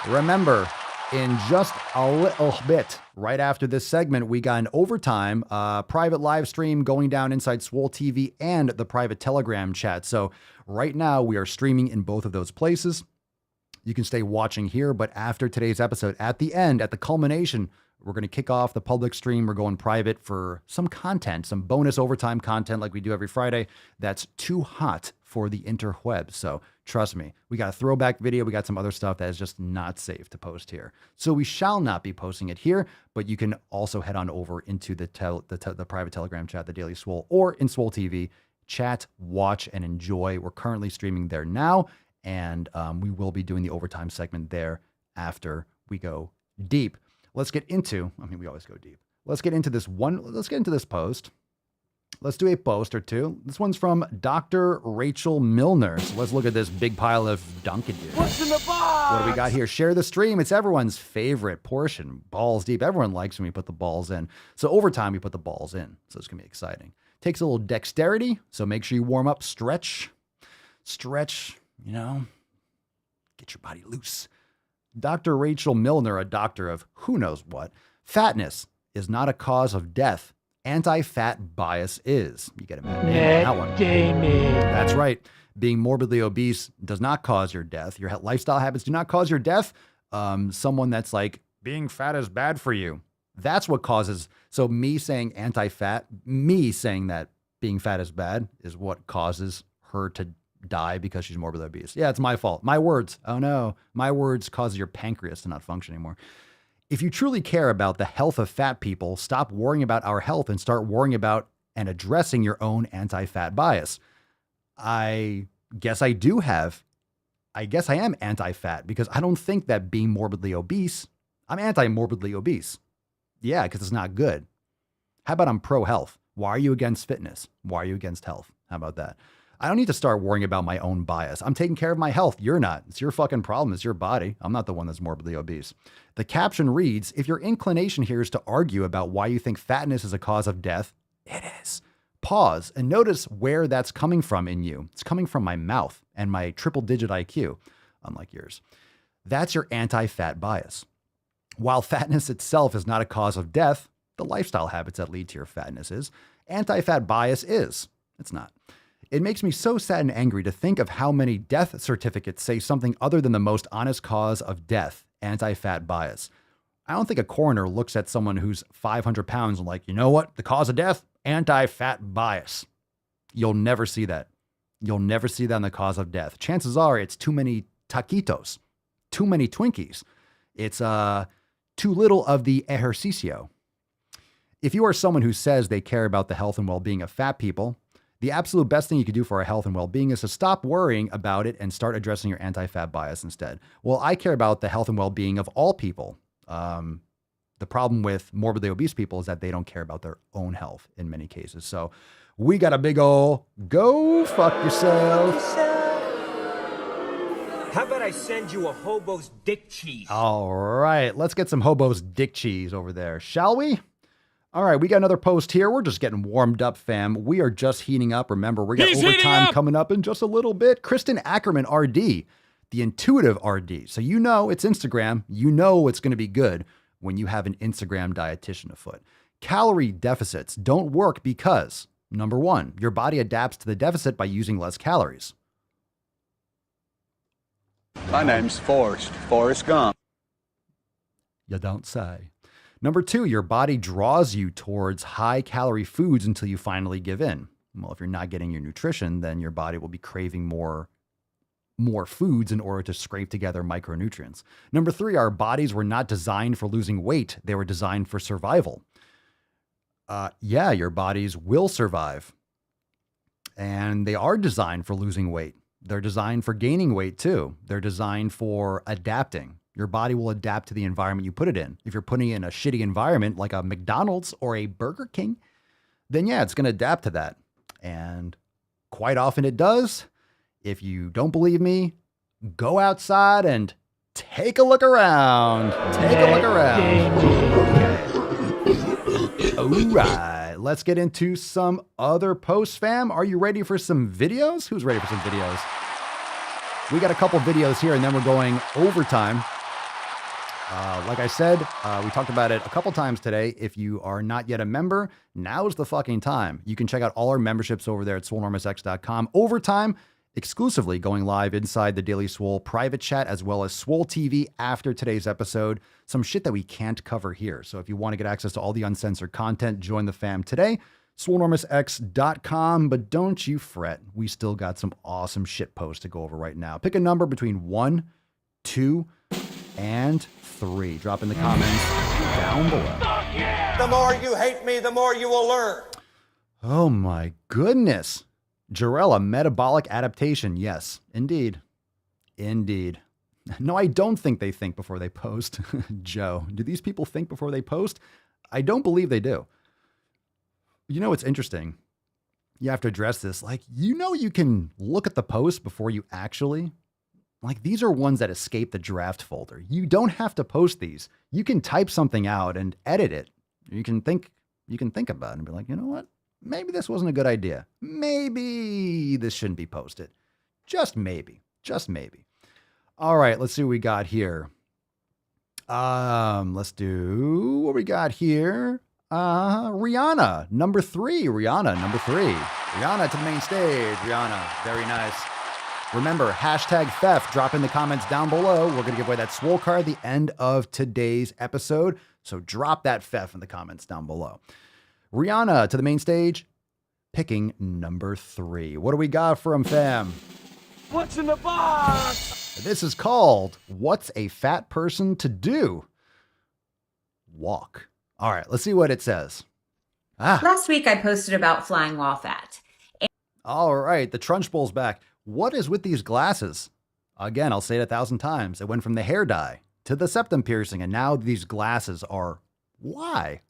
Remember, in just a little bit, right after this segment, we got an overtime private live stream going down inside Swole TV and the private Telegram chat. So right now we are streaming in both of those places. You can stay watching here, but after today's episode, at the end, at the culmination, we're going to kick off the public stream. We're going private for some content, some bonus overtime content like we do every Friday. That's too hot for the interwebs. So trust me, we got a throwback video. We got some other stuff that is just not safe to post here. So we shall not be posting it here, but you can also head on over into the private Telegram chat, the Daily Swole, or in Swole TV. Chat, watch, and enjoy. We're currently streaming there now, and we will be doing the overtime segment there after we go deep. Let's get into, we always go deep. Let's get into this post. Let's do a post or two. This one's from Dr. Rachel Milner. So let's look at this big pile of Dunkin'. What's in the box? What do we got here? Share the stream. It's everyone's favorite portion. Balls deep. Everyone likes when we put the balls in. So over time, we put the balls in. So it's going to be exciting. Takes a little dexterity. So make sure you warm up, stretch, get your body loose. Dr. Rachel Milner, a doctor of who knows what. Fatness is not a cause of death. Anti-fat bias is. You get it, man. That one. That's right. Being morbidly obese does not cause your death. Your lifestyle habits do not cause your death. Someone that's like, being fat is bad for you. That's what causes. So me saying anti-fat, me saying that being fat is bad is what causes her to die because she's morbidly obese. Yeah, it's my fault. My words. Oh no. My words cause your pancreas to not function anymore. If you truly care about the health of fat people, stop worrying about our health and start worrying about and addressing your own anti-fat bias. I guess I am anti-fat because I don't think that being morbidly obese, I'm anti-morbidly obese. Yeah, because it's not good. How about I'm pro-health? Why are you against fitness? Why are you against health? How about that? I don't need to start worrying about my own bias. I'm taking care of my health. You're not. It's your fucking problem. It's your body. I'm not the one that's morbidly obese. The caption reads, if your inclination here is to argue about why you think fatness is a cause of death, it is. Pause and notice where that's coming from in you. It's coming from my mouth and my triple-digit IQ, unlike yours. That's your anti-fat bias. While fatness itself is not a cause of death, the lifestyle habits that lead to your fatness is. Anti-fat bias is. It's not. It makes me so sad and angry to think of how many death certificates say something other than the most honest cause of death, anti-fat bias. I don't think a coroner looks at someone who's 500 pounds and like, you know what? The cause of death? Anti-fat bias. You'll never see that. You'll never see that in the cause of death. Chances are it's too many taquitos, too many Twinkies. It's too little of the ejercicio. If you are someone who says they care about the health and well-being of fat people, the absolute best thing you could do for our health and well-being is to stop worrying about it and start addressing your anti-fat bias instead. Well, I care about the health and well-being of all people. The problem with morbidly obese people is that they don't care about their own health in many cases. So we got a big ol' go fuck yourself. How about I send you a hobo's dick cheese? All right, let's get some hobo's dick cheese over there, shall we? All right, we got another post here. We're just getting warmed up, fam. We are just heating up. Remember, we got overtime coming up in just a little bit. Kristen Ackerman, RD, the intuitive RD. So you know it's Instagram. You know it's going to be good when you have an Instagram dietitian afoot. Calorie deficits don't work because, number one, your body adapts to the deficit by using less calories. My name's Forrest Gump. You don't say. Number two, your body draws you towards high-calorie foods until you finally give in. Well, if you're not getting your nutrition, then your body will be craving more foods in order to scrape together micronutrients. Number three, our bodies were not designed for losing weight. They were designed for survival. Yeah, your bodies will survive. And they are designed for losing weight. They're designed for gaining weight too. They're designed for adapting. Your body will adapt to the environment you put it in. If you're putting it in a shitty environment like a McDonald's or a Burger King, then yeah, it's going to adapt to that. And quite often it does. If you don't believe me, go outside and take a look around. Take a look around. Okay. All right. Let's get into some other posts, fam. Are you ready for some videos? Who's ready for some videos? We got a couple videos here, and then we're going overtime. Like I said, we talked about it a couple times today. If you are not yet a member, now's the fucking time. You can check out all our memberships over there at swolenormousx.com. Overtime, exclusively going live inside the Daily Swole private chat, as well as Swole TV after today's episode. Some shit that we can't cover here. So if you want to get access to all the uncensored content, join the fam today. swolenormousx.com. But don't you fret. We still got some awesome shit posts to go over right now. Pick a number between 1, 2, and 3. Drop in the comments down below. The more you hate me, the more you will learn. Oh my goodness. Jarell, a metabolic adaptation. Yes, indeed. Indeed. No, I don't think they think before they post. Joe, do these people think before they post? I don't believe they do. You know what's interesting? You have to address this. Like, you know, you can look at the post before you actually... Like, these are ones that escape the draft folder. You don't have to post these. You can type something out and edit it. You can think about it and be like, you know what? Maybe this wasn't a good idea. Maybe this shouldn't be posted. Just maybe. Just maybe. All right, let's see what we got here. Let's do what we got here. Rihanna, number 3. Rihanna, number 3. Rihanna to the main stage. Rihanna, very nice. Remember, hashtag theft. Drop in the comments down below. We're going to give away that Swole card at the end of today's episode. So drop that theft in the comments down below. Rihanna to the main stage, picking number 3. What do we got from fam? What's in the box? This is called What's a Fat Person to Do? Walk. All right, let's see what it says. Last week I posted about flying while fat. All right, the Trunch Bowl's back. What is with these glasses? Again, I'll say it 1,000 times. It went from the hair dye to the septum piercing, and now these glasses are... Why?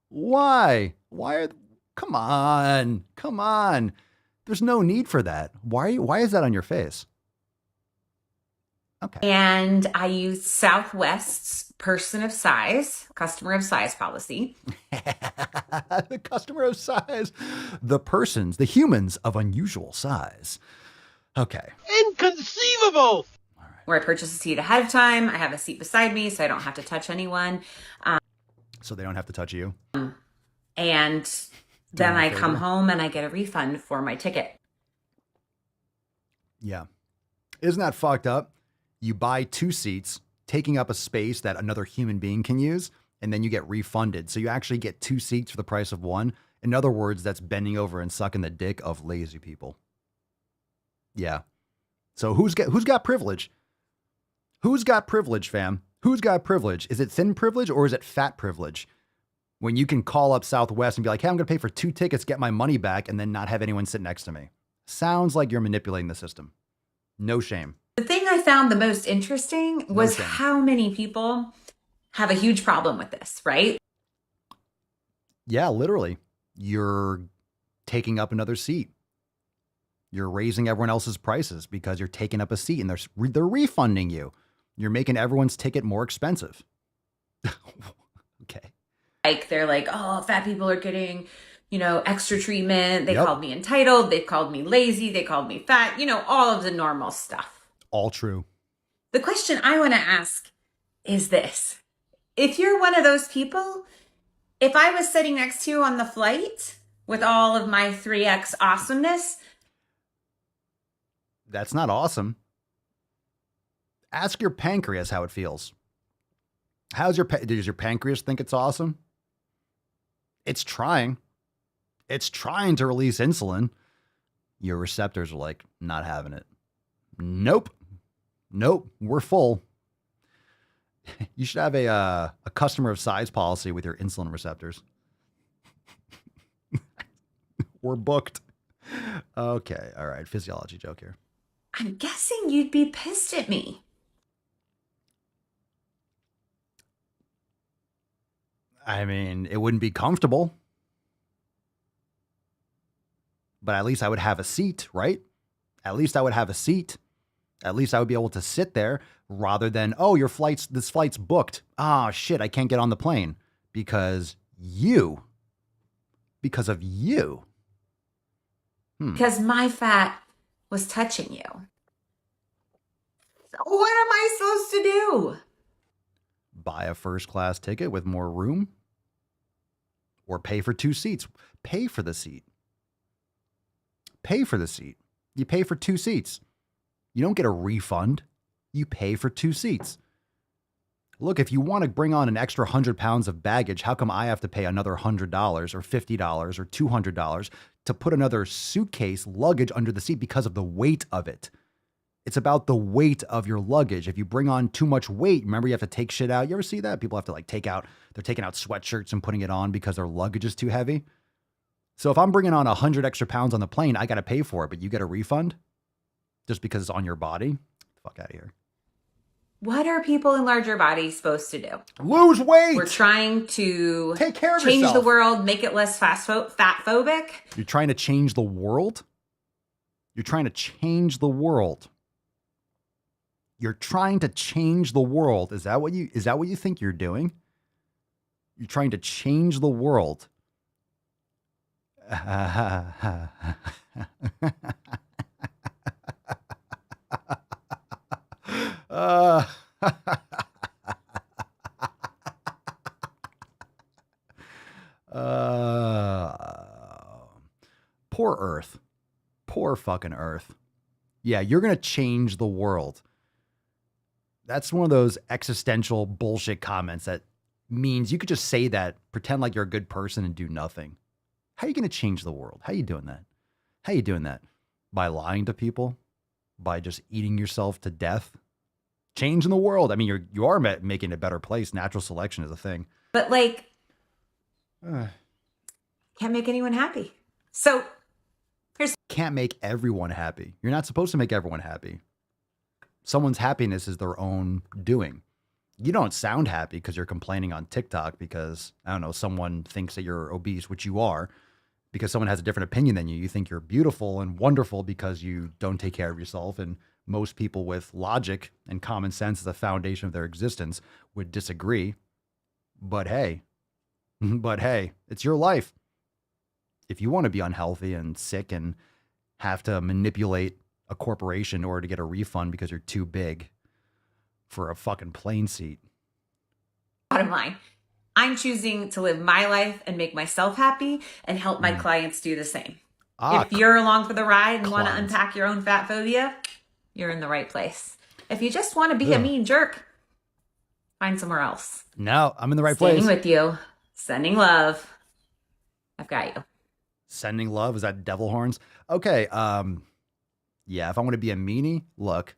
Why? Why are... Come on. Come on. There's no need for that. Why is that on your face? Okay. And I use Southwest's customer of size policy. The customer of size. The persons, the humans of unusual size. Okay. Inconceivable! Where I purchase a seat ahead of time. I have a seat beside me so I don't have to touch anyone. So they don't have to touch you? And then I come home and I get a refund for my ticket. Yeah. Isn't that fucked up? You buy 2 seats, taking up a space that another human being can use, and then you get refunded. So you actually get 2 seats for the price of 1. In other words, that's bending over and sucking the dick of lazy people. Yeah. So who's got privilege? Who's got privilege, fam? Who's got privilege? Is it thin privilege or is it fat privilege? When you can call up Southwest and be like, hey, I'm going to pay for 2 tickets, get my money back, and then not have anyone sit next to me. Sounds like you're manipulating the system. No shame. The thing I found the most interesting was how many people have a huge problem with this, right? Yeah, literally. You're taking up another seat. You're raising everyone else's prices because you're taking up a seat and they're refunding you. You're making everyone's ticket more expensive. Okay. Like they're like, oh, fat people are getting, extra treatment. They called me entitled. They called me lazy. They called me fat. All of the normal stuff. All true. The question I want to ask is this. If you're one of those people, if I was sitting next to you on the flight with all of my 3X awesomeness. That's not awesome. Ask your pancreas how it feels. Does your pancreas think it's awesome? It's trying. It's trying to release insulin. Your receptors are like, not having it. Nope, we're full. You should have a customer of size policy with your insulin receptors. We're booked. Okay, all right, physiology joke here. I'm guessing you'd be pissed at me. I mean, it wouldn't be comfortable. But at least I would have a seat, right? At least I would have a seat. At least I would be able to sit there rather than, oh, this flight's booked. Ah, shit, I can't get on the plane because of you. Because my fat was touching you. So what am I supposed to do? Buy a first class ticket with more room or pay for 2 seats. Pay for the seat. Pay for the seat. You pay for 2 seats. You don't get a refund. You pay for 2 seats. Look, if you want to bring on an extra 100 pounds of baggage, how come I have to pay another $100 or $50 or $200 to put another suitcase luggage under the seat because of the weight of it? It's about the weight of your luggage. If you bring on too much weight, remember you have to take shit out. You ever see that? People have to they're taking out sweatshirts and putting it on because their luggage is too heavy. So if I'm bringing on 100 extra pounds on the plane, I got to pay for it, but you get a refund just because it's on your body? Get the fuck out of here. What are people in larger bodies supposed to do? Lose weight. We're trying to take care of change yourself. The world, make it less fat phobic. You're trying to change the world? You're trying to change the world. You're trying to change the world. Is that what you think you're doing? You're trying to change the world. Poor Earth. Poor fucking Earth. Yeah, you're going to change the world. That's one of those existential bullshit comments that means you could just say that, pretend like you're a good person and do nothing. How are you going to change the world? How are you doing that? How are you doing that? By lying to people? By just eating yourself to death? Changing the world. I mean, you are making it a better place. Natural selection is a thing. But can't make anyone happy. So can't make everyone happy. You're not supposed to make everyone happy. Someone's happiness is their own doing. You don't sound happy because you're complaining on TikTok because, I don't know, someone thinks that you're obese, which you are, because someone has a different opinion than you. You think you're beautiful and wonderful because you don't take care of yourself. And most people with logic and common sense as the foundation of their existence would disagree. But hey, it's your life. If you want to be unhealthy and sick and have to manipulate a corporation in order to get a refund because you're too big for a fucking plane seat. Bottom line, I'm choosing to live my life and make myself happy and help my clients do the same. If you're along for the ride and want to unpack your own fat phobia, you're in the right place. If you just want to be a mean jerk, find somewhere else. No, I'm in the right place. Staying with you, sending love. I've got you. Sending love? Is that devil horns? Okay. Yeah, if I want to be a meanie, look.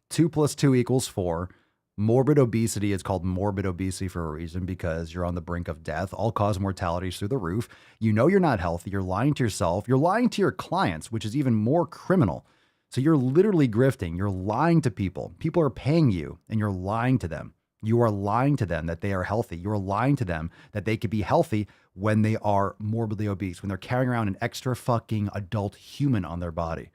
2 + 2 = 4. Morbid obesity is called morbid obesity for a reason because you're on the brink of death. All-cause mortality is through the roof. You know you're not healthy. You're lying to yourself. You're lying to your clients, which is even more criminal. So you're literally grifting. You're lying to people. People are paying you, and you're lying to them. You are lying to them that they are healthy. You're lying to them that they could be healthy when they are morbidly obese, when they're carrying around an extra fucking adult human on their body.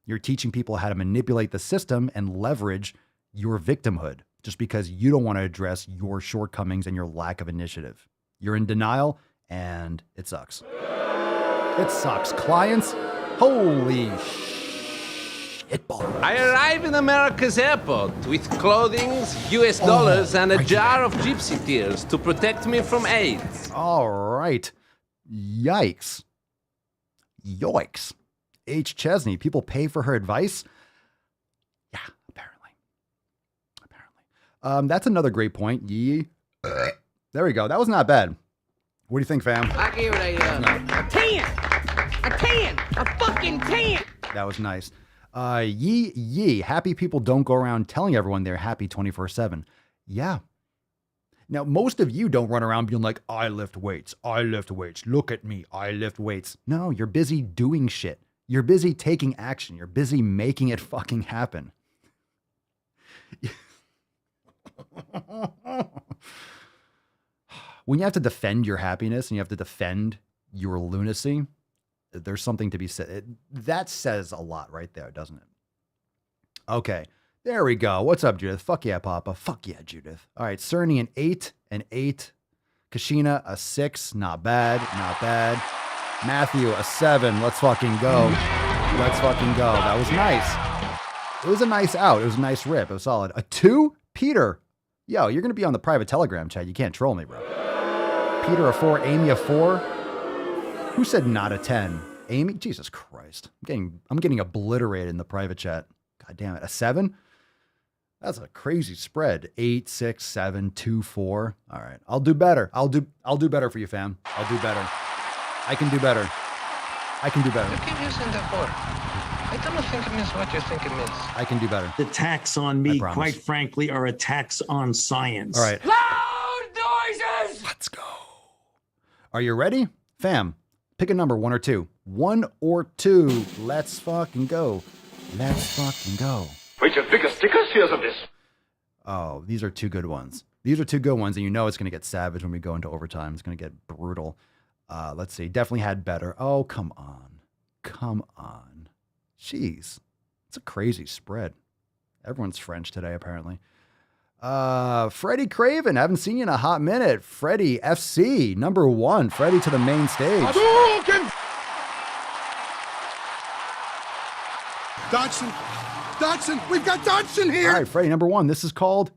You're teaching people how to manipulate the system and leverage your victimhood just because you don't want to address your shortcomings and your lack of initiative. You're in denial, and it sucks. It sucks. Clients, holy shitball. I arrive in America's airport with clothing, US dollars, and a jar of gypsy tears to protect me from AIDS. All right. Yikes. Yoicks. H. Chesney, people pay for her advice? Yeah, apparently. That's another great point. There we go. That was not bad. What do you think, fam? I gave it a 10. A 10. A fucking 10. That was nice. Happy people don't go around telling everyone they're happy 24/7. Yeah. Now, most of you don't run around being like, I lift weights. Look at me. I lift weights. No, you're busy doing shit. You're busy taking action. You're busy making it fucking happen. When you have to defend your happiness and you have to defend your lunacy, there's something to be said. That says a lot right there, doesn't it? Okay, there we go. What's up, Judith? Fuck yeah, Papa. Fuck yeah, Judith. All right, Cerny, an 8. Kashina, a 6. Not bad. Matthew, a 7. Let's fucking go. That was nice. It was a nice out. It was a nice rip. It was solid. A 2? Peter. Yo, you're going to be on the private Telegram chat. You can't troll me, bro. Peter, a 4. Amy, a 4. Who said not a 10? Amy? Jesus Christ. I'm getting obliterated in the private chat. God damn it. A 7? That's a crazy spread. 8, 6, 7, 2, 4. All right. I'll do better. I'll do better for you, fam. I'll do better. I can do better. You keep using the word. I don't think it means what you think it means. I can do better. The attacks on me, quite frankly, are attacks on science. All right. Loud noises! Let's go. Are you ready? Fam, pick a number, 1 or 2. 1 or 2. Let's fucking go. Wait, your biggest stickers? Here's of this. Oh, these are 2 good ones. And you know it's going to get savage when we go into overtime. It's going to get brutal. Let's see. Definitely had better. Oh, come on. Jeez. It's a crazy spread. Everyone's French today, apparently. Freddie Craven. Haven't seen you in a hot minute. Freddie FC, number 1. Freddie to the main stage. Dodson, we've got Dodson here. All right, Freddie, number 1. This is called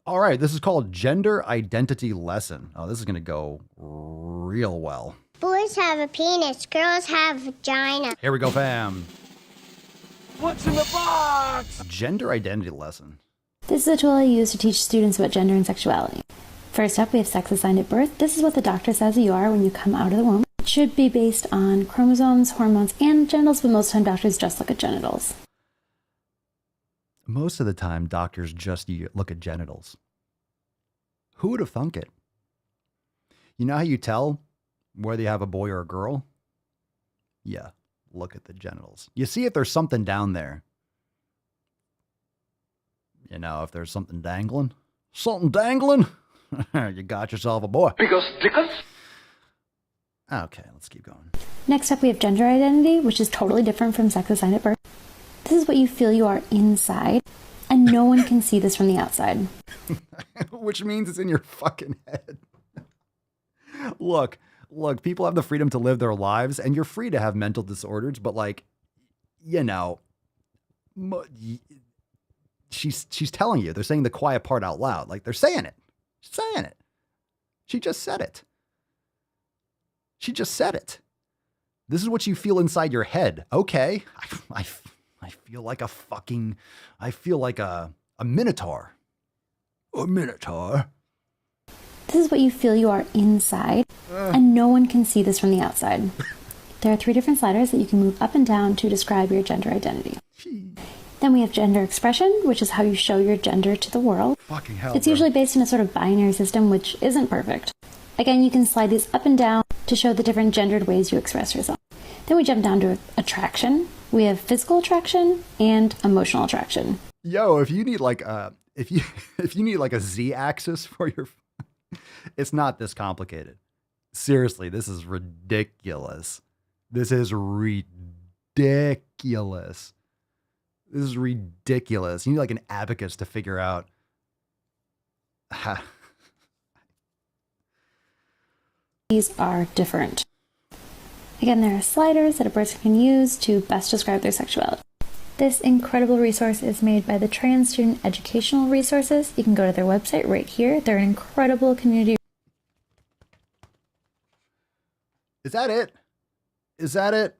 all right, this is called Gender Identity Lesson. Oh, this is going to go real well. Boys have a penis, girls have a vagina. Here we go, fam. What's in the box? Gender Identity Lesson. This is a tool I use to teach students about gender and sexuality. First up, we have sex assigned at birth. This is what the doctor says you are when you come out of the womb. It should be based on chromosomes, hormones, and genitals, but most of the time doctors just look at genitals. Most of the time, doctors just look at genitals. Who would have thunk it? You know how you tell whether you have a boy or a girl? Yeah, look at the genitals. You see if there's something down there. You know, if there's something dangling. Something dangling? You got yourself a boy. Because Dickens? Okay, let's keep going. Next up, we have gender identity, which is totally different from sex assigned at birth. This is what you feel you are inside, and no one can see this from the outside. Which means it's in your fucking head. Look, people have the freedom to live their lives, and you're free to have mental disorders, but like, you know, she's telling you, they're saying the quiet part out loud. Like, they're saying it. She's saying it. She just said it. She just said it. This is what you feel inside your head. Okay. I feel like a fucking, I feel like a minotaur. A minotaur. This is what you feel you are inside, and no one can see this from the outside. There are 3 different sliders that you can move up and down to describe your gender identity. Then we have gender expression, which is how you show your gender to the world. Fucking hell, It's usually based in a sort of binary system, which isn't perfect. Again, you can slide these up and down to show the different gendered ways you express yourself. Then we jump down to attraction. We have physical attraction and emotional attraction. Yo, if you need like if you need like a Z-axis for your, it's not this complicated. Seriously, this is ridiculous. This is ridiculous. This is ridiculous. You need like an abacus to figure out. These are different. Again, there are sliders that a person can use to best describe their sexuality. This incredible resource is made by the Trans Student Educational Resources. You can go to their website right here. They're an incredible community. Is that it? Is that it?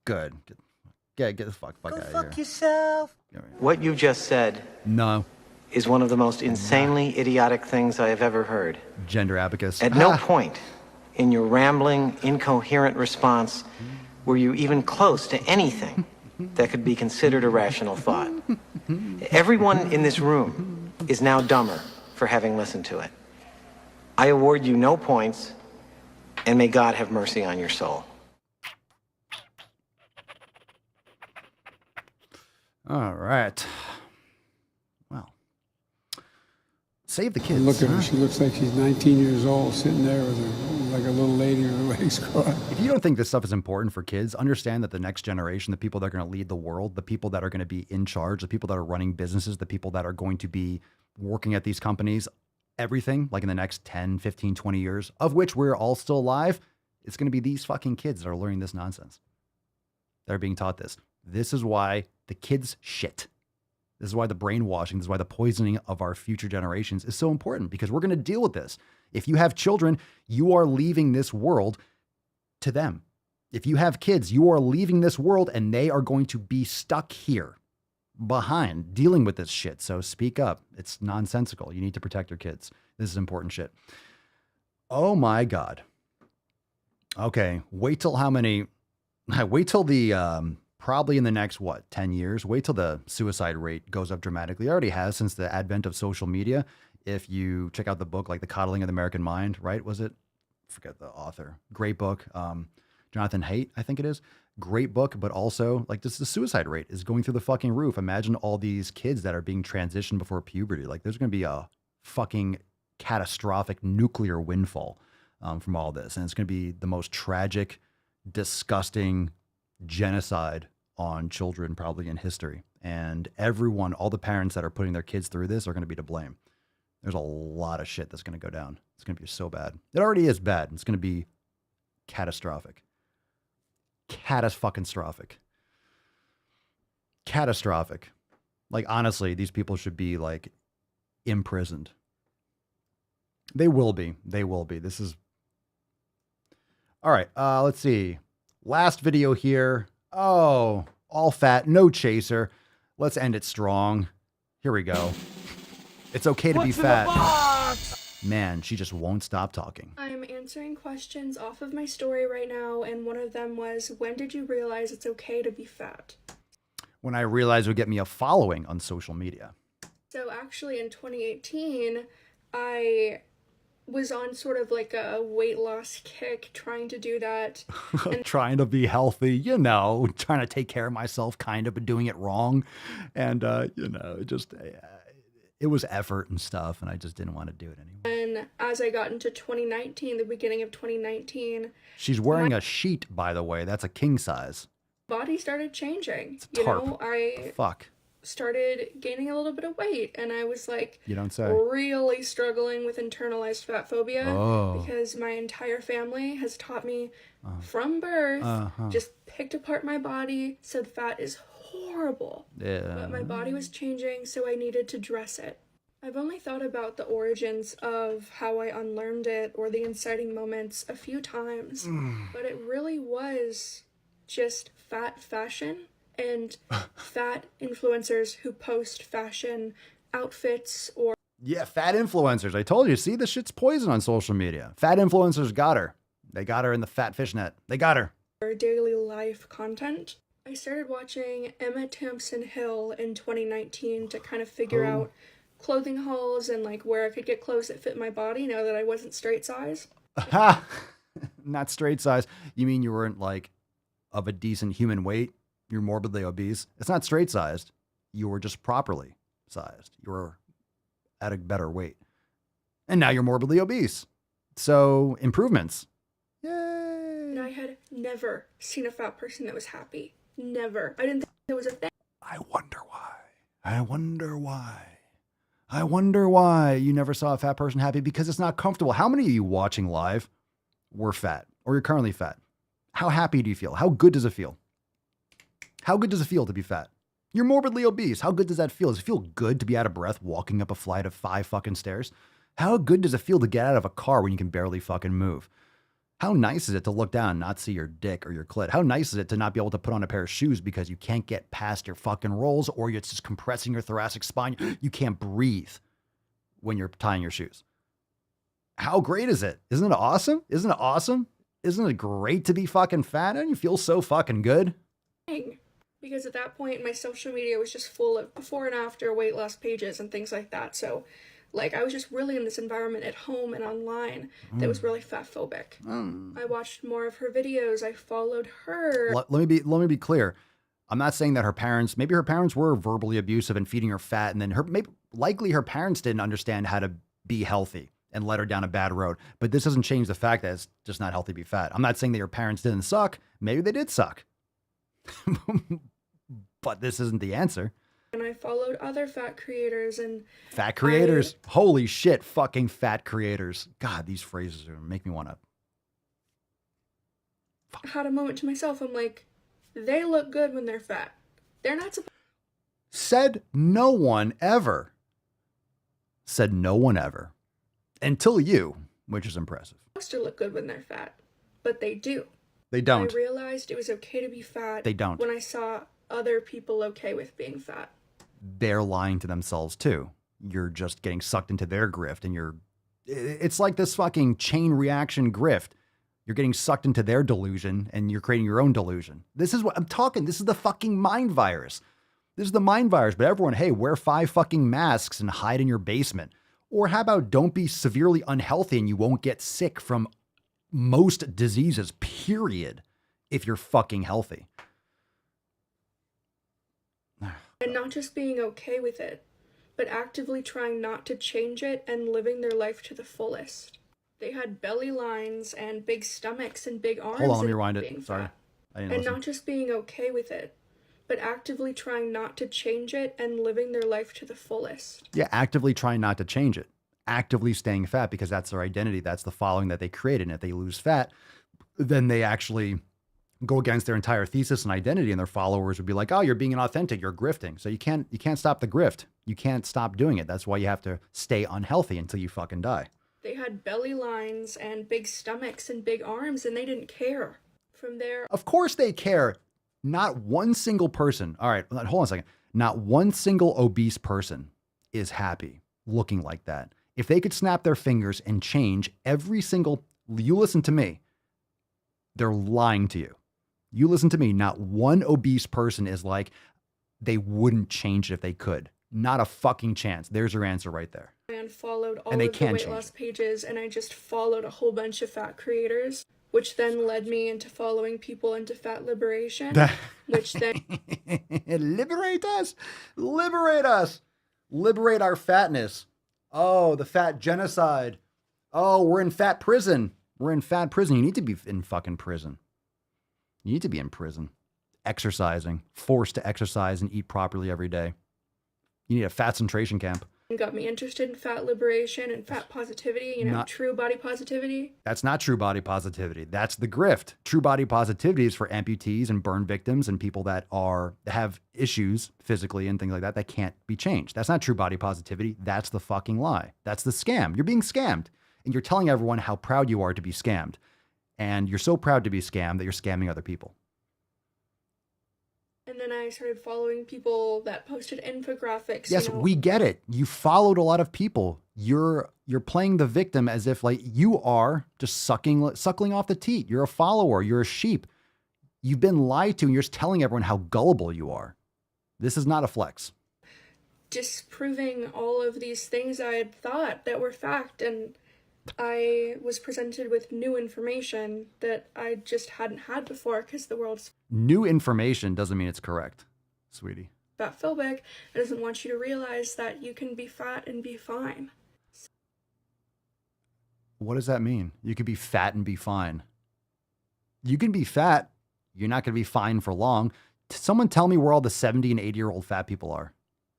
Good. Get the fuck out of here. Fuck yourself. What you just said is one of the most insanely idiotic things I have ever heard. Gender abacus. At no point in your rambling, incoherent response were you even close to anything that could be considered a rational thought. Everyone in this room is now dumber for having listened to it. I award you no points, and may God have mercy on your soul. All right. Well, save the kids. Look at her. She looks like she's 19 years old, sitting there with her, like a little lady with her legs crossed. If you don't think this stuff is important for kids, understand that the next generation, the people that are going to lead the world, the people that are going to be in charge, the people that are running businesses, the people that are going to be working at these companies, everything, like in the next 10, 15, 20 years, of which we're all still alive, it's going to be these fucking kids that are learning this nonsense. They're being taught this. This is why the kids shit. This is why the brainwashing, this is why the poisoning of our future generations is so important, because we're going to deal with this. If you have children, you are leaving this world to them. If you have kids, you are leaving this world and they are going to be stuck here behind dealing with this shit. So speak up. It's nonsensical. You need to protect your kids. This is important shit. Oh my God. Okay. Wait till the, probably in the next, 10 years, wait till the suicide rate goes up dramatically. It already has since the advent of social media. If you check out the book, like The Coddling of the American Mind, right? Was it? Forget the author. Great book. Jonathan Haidt, I think it is. Great book, but also like this, the suicide rate is going through the fucking roof. Imagine all these kids that are being transitioned before puberty. Like there's going to be a fucking catastrophic nuclear windfall from all this. And it's going to be the most tragic, disgusting genocide on children probably in history. And everyone, all the parents that are putting their kids through this are going to be to blame. There's a lot of shit that's going to go down. It's going to be so bad. It already is bad. It's going to be catastrophic. Catastrophic. Like, honestly, these people should be like imprisoned. They will be. This is all right. Let's see. Last video here. Oh, all fat, no chaser. Let's end it strong. Here we go. It's okay to be fat. Man, she just won't stop talking. I'm answering questions off of my story right now, and one of them was, when did you realize it's okay to be fat? When I realized it would get me a following on social media. So actually in 2018, I was on sort of like a weight loss kick, trying to do that. And Trying to be healthy, you know, trying to take care of myself, kind of, but doing it wrong. And, you know, it was effort and stuff, and I just didn't want to do it anymore. And as I got into 2019, the beginning of 2019... She's wearing a sheet, by the way. That's a king size. Body started changing. It's a tarp. I started gaining a little bit of weight, and I was like, you don't say, really struggling with internalized fat phobia because my entire family has taught me from birth, just picked apart my body, said fat is horrible. Yeah. But my body was changing, so I needed to dress it. I've only thought about the origins of how I unlearned it or the inciting moments a few times, but it really was just fat fashion and fat influencers who post fashion outfits or... Yeah, fat influencers. I told you, see, this shit's poison on social media. Fat influencers got her. They got her in the fat fishnet. They got her. Daily life content. I started watching Emma Thompson Hill in 2019 to kind of figure out clothing hauls and like where I could get clothes that fit my body now that I wasn't straight size. Not straight size. You mean you weren't like of a decent human weight? You're morbidly obese. It's not straight sized. You were just properly sized. You were at a better weight. And now you're morbidly obese. So improvements. Yay. And I had never seen a fat person that was happy. Never. I didn't think there was a thing. I wonder why you never saw a fat person happy, because it's not comfortable. How many of you watching live were fat, or you're currently fat? How happy do you feel? How good does it feel? How good does it feel to be fat? You're morbidly obese. How good does that feel? Does it feel good to be out of breath walking up a flight of 5 fucking stairs? How good does it feel to get out of a car when you can barely fucking move? How nice is it to look down and not see your dick or your clit? How nice is it to not be able to put on a pair of shoes because you can't get past your fucking rolls, or it's just compressing your thoracic spine? You can't breathe when you're tying your shoes. How great is it? Isn't it awesome? Isn't it awesome? Isn't it great to be fucking fat and you feel so fucking good? Because at that point, my social media was just full of before and after weight loss pages and things like that. So, like, I was just really in this environment at home and online that was really fat phobic. I watched more of her videos. I followed her. Let me be clear. I'm not saying that maybe her parents were verbally abusive and feeding her fat, and then likely her parents didn't understand how to be healthy and led her down a bad road. But this doesn't change the fact that it's just not healthy to be fat. I'm not saying that your parents didn't suck. Maybe they did suck. But this isn't the answer. And I followed other fat creators and... Fat creators. Holy shit, fucking fat creators. God, these phrases make me want to... I had a moment to myself. I'm like, they look good when they're fat. They're not supposed... Said no one ever. Said no one ever. Until you, which is impressive. To look good when they're fat. But they do. They don't. I realized it was okay to be fat. They don't. When I saw other people okay with being fat. They're lying to themselves too. You're just getting sucked into their grift, and it's like this fucking chain reaction grift. You're getting sucked into their delusion and you're creating your own delusion. This is what I'm talking. This is the fucking mind virus. This is the mind virus. But everyone, hey, wear 5 fucking masks and hide in your basement. Or how about don't be severely unhealthy and you won't get sick from most diseases, period, if you're fucking healthy. And not just being okay with it, but actively trying not to change it and living their life to the fullest. They had belly lines and big stomachs and big arms. Hold on, let me rewind it. Sorry. I didn't listen. Not just being okay with it, but actively trying not to change it and living their life to the fullest. Yeah, actively trying not to change it. Actively staying fat because that's their identity. That's the following that they created. And if they lose fat, then they actually go against their entire thesis and identity, and their followers would be like, oh, you're being inauthentic, you're grifting. So you can't stop the grift. You can't stop doing it. That's why you have to stay unhealthy until you fucking die. They had belly lines and big stomachs and big arms, and they didn't care. From there... Of course they care. Not one single person. All right, hold on a second. Not one single obese person is happy looking like that. If they could snap their fingers and change every single... You listen to me. They're lying to you. You listen to me. Not one obese person is like, they wouldn't change it if they could. Not a fucking chance. There's your answer right there. I unfollowed all And they of the can weight change loss pages, and I just followed a whole bunch of fat creators, which then led me into following people into fat liberation, which then... Liberate us! Liberate us! Liberate our fatness. Oh, the fat genocide. Oh, we're in fat prison. We're in fat prison. You need to be in fucking prison. You need to be in prison. Exercising. Forced to exercise and eat properly every day. You need a fat concentration camp. got me interested in fat liberation and fat positivity, true body positivity. That's not true body positivity. That's the grift. True body positivity is for amputees and burn victims and people that have issues physically and things like that that can't be changed. That's not true body positivity. That's the fucking lie. That's the scam. You're being scammed, and you're telling everyone how proud you are to be scammed. And you're so proud to be scammed that you're scamming other people. And then I started following people that posted infographics. Yes, we get it. You followed a lot of people. You're playing the victim as if like you are just suckling off the teat. You're a follower. You're a sheep. You've been lied to, and you're just telling everyone how gullible you are. This is not a flex. Disproving all of these things I had thought that were fact, and I was presented with new information that I just hadn't had before because the world's new information doesn't mean it's correct, sweetie. Fat phobic. It doesn't want you to realize that you can be fat and be fine. What does that mean? You could be fat and be fine. You can be fat. You're not going to be fine for long. Someone tell me where all the 70 and 80-year-old fat people are.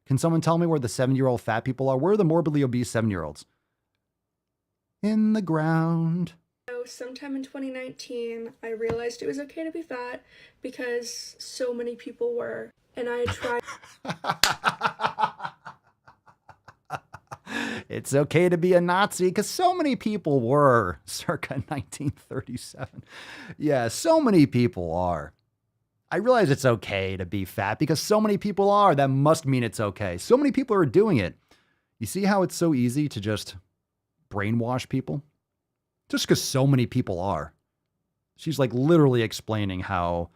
Can someone tell me where the 70-year-old fat people are? Where are the morbidly obese 7-year-olds? In the ground. So sometime in 2019, I realized it was okay to be fat because so many people were, and I had tried. It's okay to be a Nazi because so many people were, circa 1937. Yeah, so many people are. I realize it's okay to be fat because so many people are. That must mean it's okay. So many people are doing it. You see how it's so easy to just brainwash people? Just because so many people are. She's like literally explaining how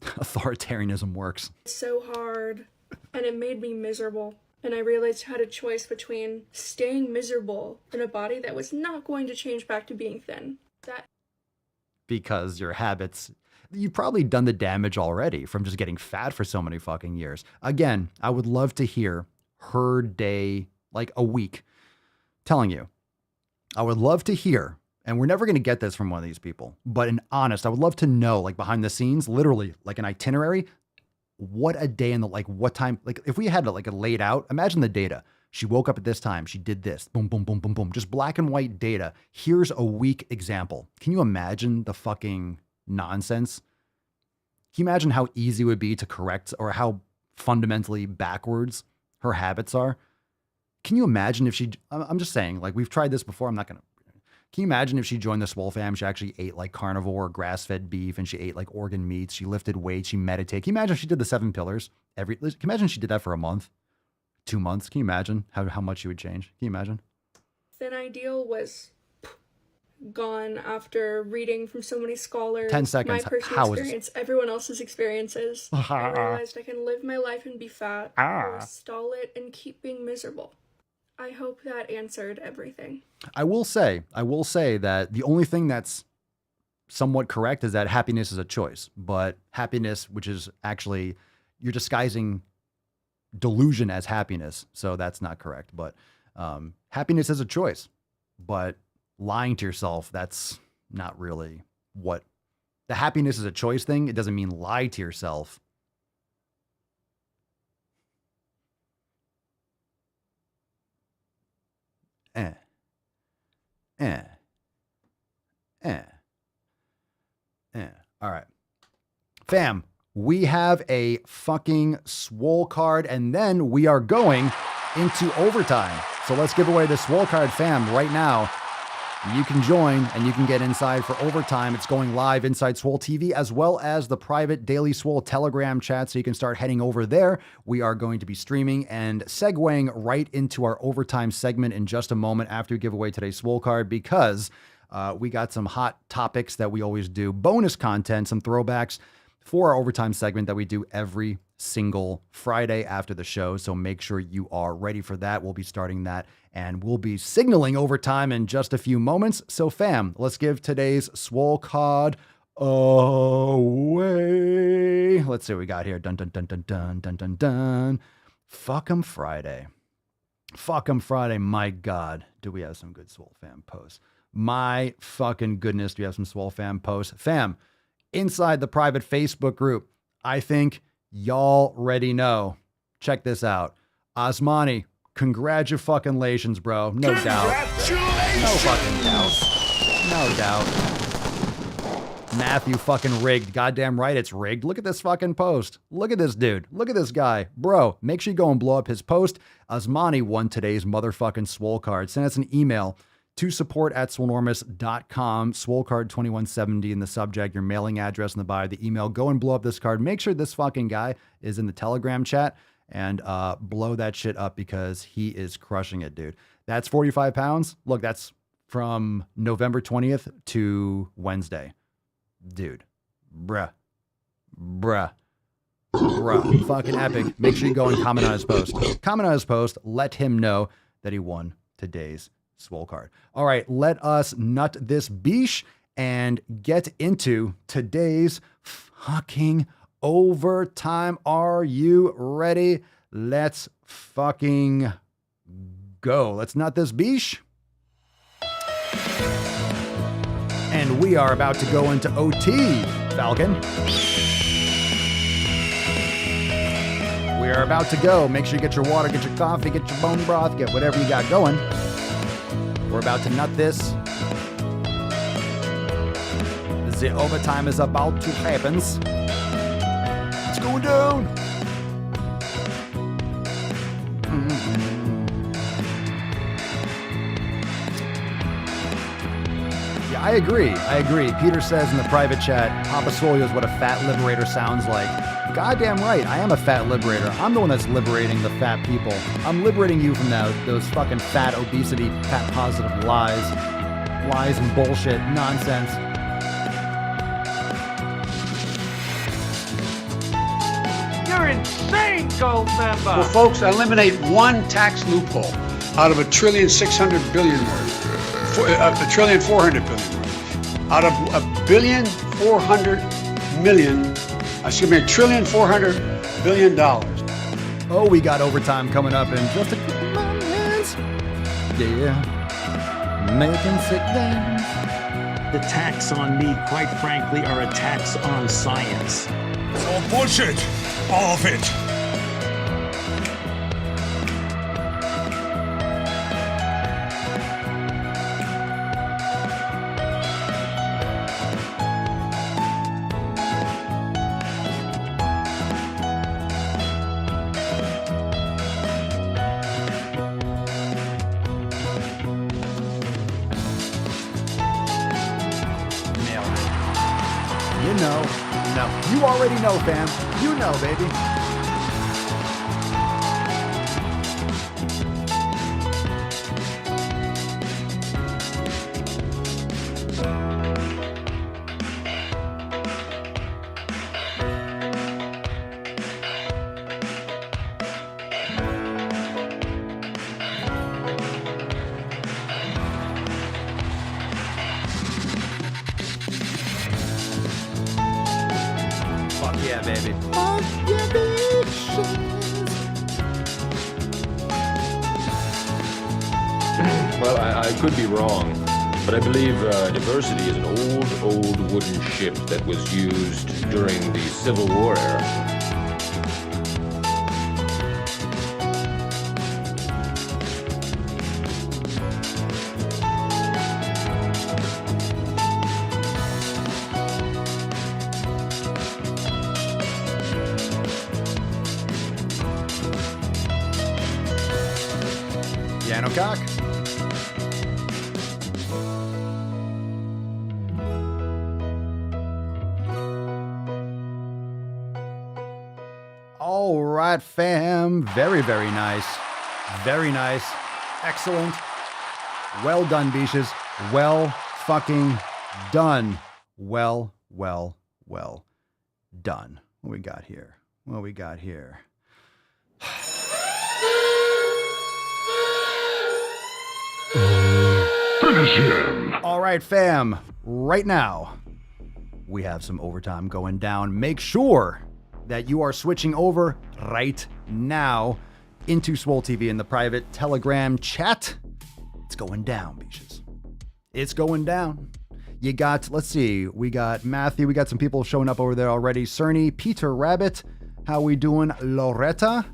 authoritarianism works. It's so hard, and it made me miserable. And I realized I had a choice between staying miserable in a body that was not going to change back to being thin. Because your habits, you've probably done the damage already from just getting fat for so many fucking years. Again, I would love to hear her day, like a week, telling you. I would love to hear, and we're never going to get this from one of these people, but in honest, I would love to know, like behind the scenes, literally like an itinerary, what a day in the, like what time, like if we had like a laid out, imagine the data. She woke up at this time. She did this, boom, boom, boom, boom, boom, just black and white data. Here's a week example. Can you imagine the fucking nonsense? Can you imagine how easy it would be to correct or how fundamentally backwards her habits are? Can you imagine if she, I'm just saying, like we've tried this before. I'm not going to, can you imagine if she joined the Swole fam, she actually ate like carnivore, grass-fed beef, and she ate like organ meats. She lifted weights, she meditated. Can you imagine if she did the 7 pillars? Can you imagine if she did that for a month, 2 months? Can you imagine how much she would change? Can you imagine? Thin ideal was gone after reading from so many scholars. 10 seconds. My personal experience, everyone else's experiences. I realized I can live my life and be fat, or stall it and keep being miserable. I hope that answered everything. I will say that the only thing that's somewhat correct is that happiness is a choice, but happiness, which is actually, you're disguising delusion as happiness. So that's not correct, but happiness is a choice, but lying to yourself, that's not really what the happiness is a choice thing. It doesn't mean lie to yourself. All right. Fam, we have a fucking Swole card, and then we are going into overtime. So let's give away the Swole card, fam, right now. You can join and you can get inside for overtime. It's going live inside Swole TV, as well as the private Daily Swole Telegram chat. So you can start heading over there. We are going to be streaming and segueing right into our overtime segment in just a moment after we give away today's Swole card, because we got some hot topics that we always do, bonus content, some throwbacks for our overtime segment that we do every single Friday after the show. So make sure you are ready for that. We'll be starting that and we'll be signaling overtime in just a few moments. So fam, let's give today's Swole card away. Let's see what we got here. Dun, dun, dun, dun, dun, dun, dun, dun. Fuck 'em Friday. Fuck 'em Friday. My God, do we have some good Swole fam posts? My fucking goodness, do we have some Swole fam posts? Fam, inside the private Facebook group, I think y'all already know. Check this out. Osmani, congratulations, bro. No doubt. No fucking doubt. No doubt. Matthew fucking rigged. Goddamn right it's rigged. Look at this fucking post. Look at this dude. Look at this guy. Bro, make sure you go and blow up his post. Osmani won today's motherfucking Swole card. Send us an email to support@swolenormous.com. Swole card 2170 in the subject, your mailing address in the bio, the email. Go and blow up this card. Make sure this fucking guy is in the Telegram chat and blow that shit up because he is crushing it, dude. That's 45 pounds. Look, that's from November 20th to Wednesday. Dude, bruh, fucking epic. Make sure you go and comment on his post. Comment on his post. Let him know that he won today's Swole card. All right, let us nut this beesh and get into today's fucking overtime. Are you ready? Let's fucking go. Let's nut this beesh. And we are about to go into OT, Falcon. We are about to go. Make sure you get your water, get your coffee, get your bone broth, get whatever you got going. We're about to nut this. The overtime is about to happen. It's going down. Yeah, I agree. Peter says in the private chat, Papa Swole is what a fat liberator sounds like. Goddamn right, I am a fat liberator. I'm the one that's liberating the fat people. I'm liberating you from those fucking fat obesity, fat positive lies and bullshit, nonsense. You're insane, gold member! Well, folks, eliminate one tax loophole out of $1.4 trillion out of $1.4 billion. Oh, we got overtime coming up in just a couple moments. Yeah. Making sick names. The attacks on me, quite frankly, are attacks on science. It's all bullshit. All of it. You already know, fam. You know, baby. Yeah, baby. Well, I could be wrong, but I believe diversity is an old wooden ship that was used during the Civil War era. Piano cock. All right, fam. Very, very nice. Very nice. Excellent. Well done, Beaches. Well fucking done. Well done. What we got here? What we got here? Finish him. All right, fam. Right now, we have some overtime going down. Make sure that you are switching over right now into Swole TV in the private Telegram chat. It's going down, bitches. It's going down. You got, let's see, we got Matthew. We got some people showing up over there already. Cerny, Peter Rabbit. How we doing, Loretta?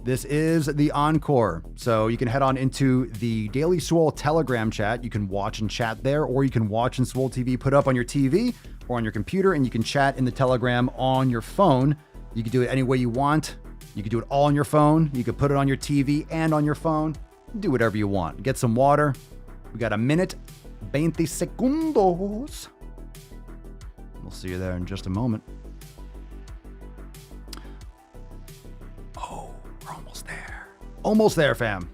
This is the encore. So you can head on into the Daily Swole Telegram chat. You can watch and chat there, or you can watch in Swole TV, put up on your TV or on your computer, and you can chat in the Telegram on your phone. You can do it any way you want. You can do it all on your phone. You can put it on your TV and on your phone. Do whatever you want. Get some water. We got a minute, 20 segundos. We'll see you there in just a moment. Oh, we're almost there. Almost there, fam.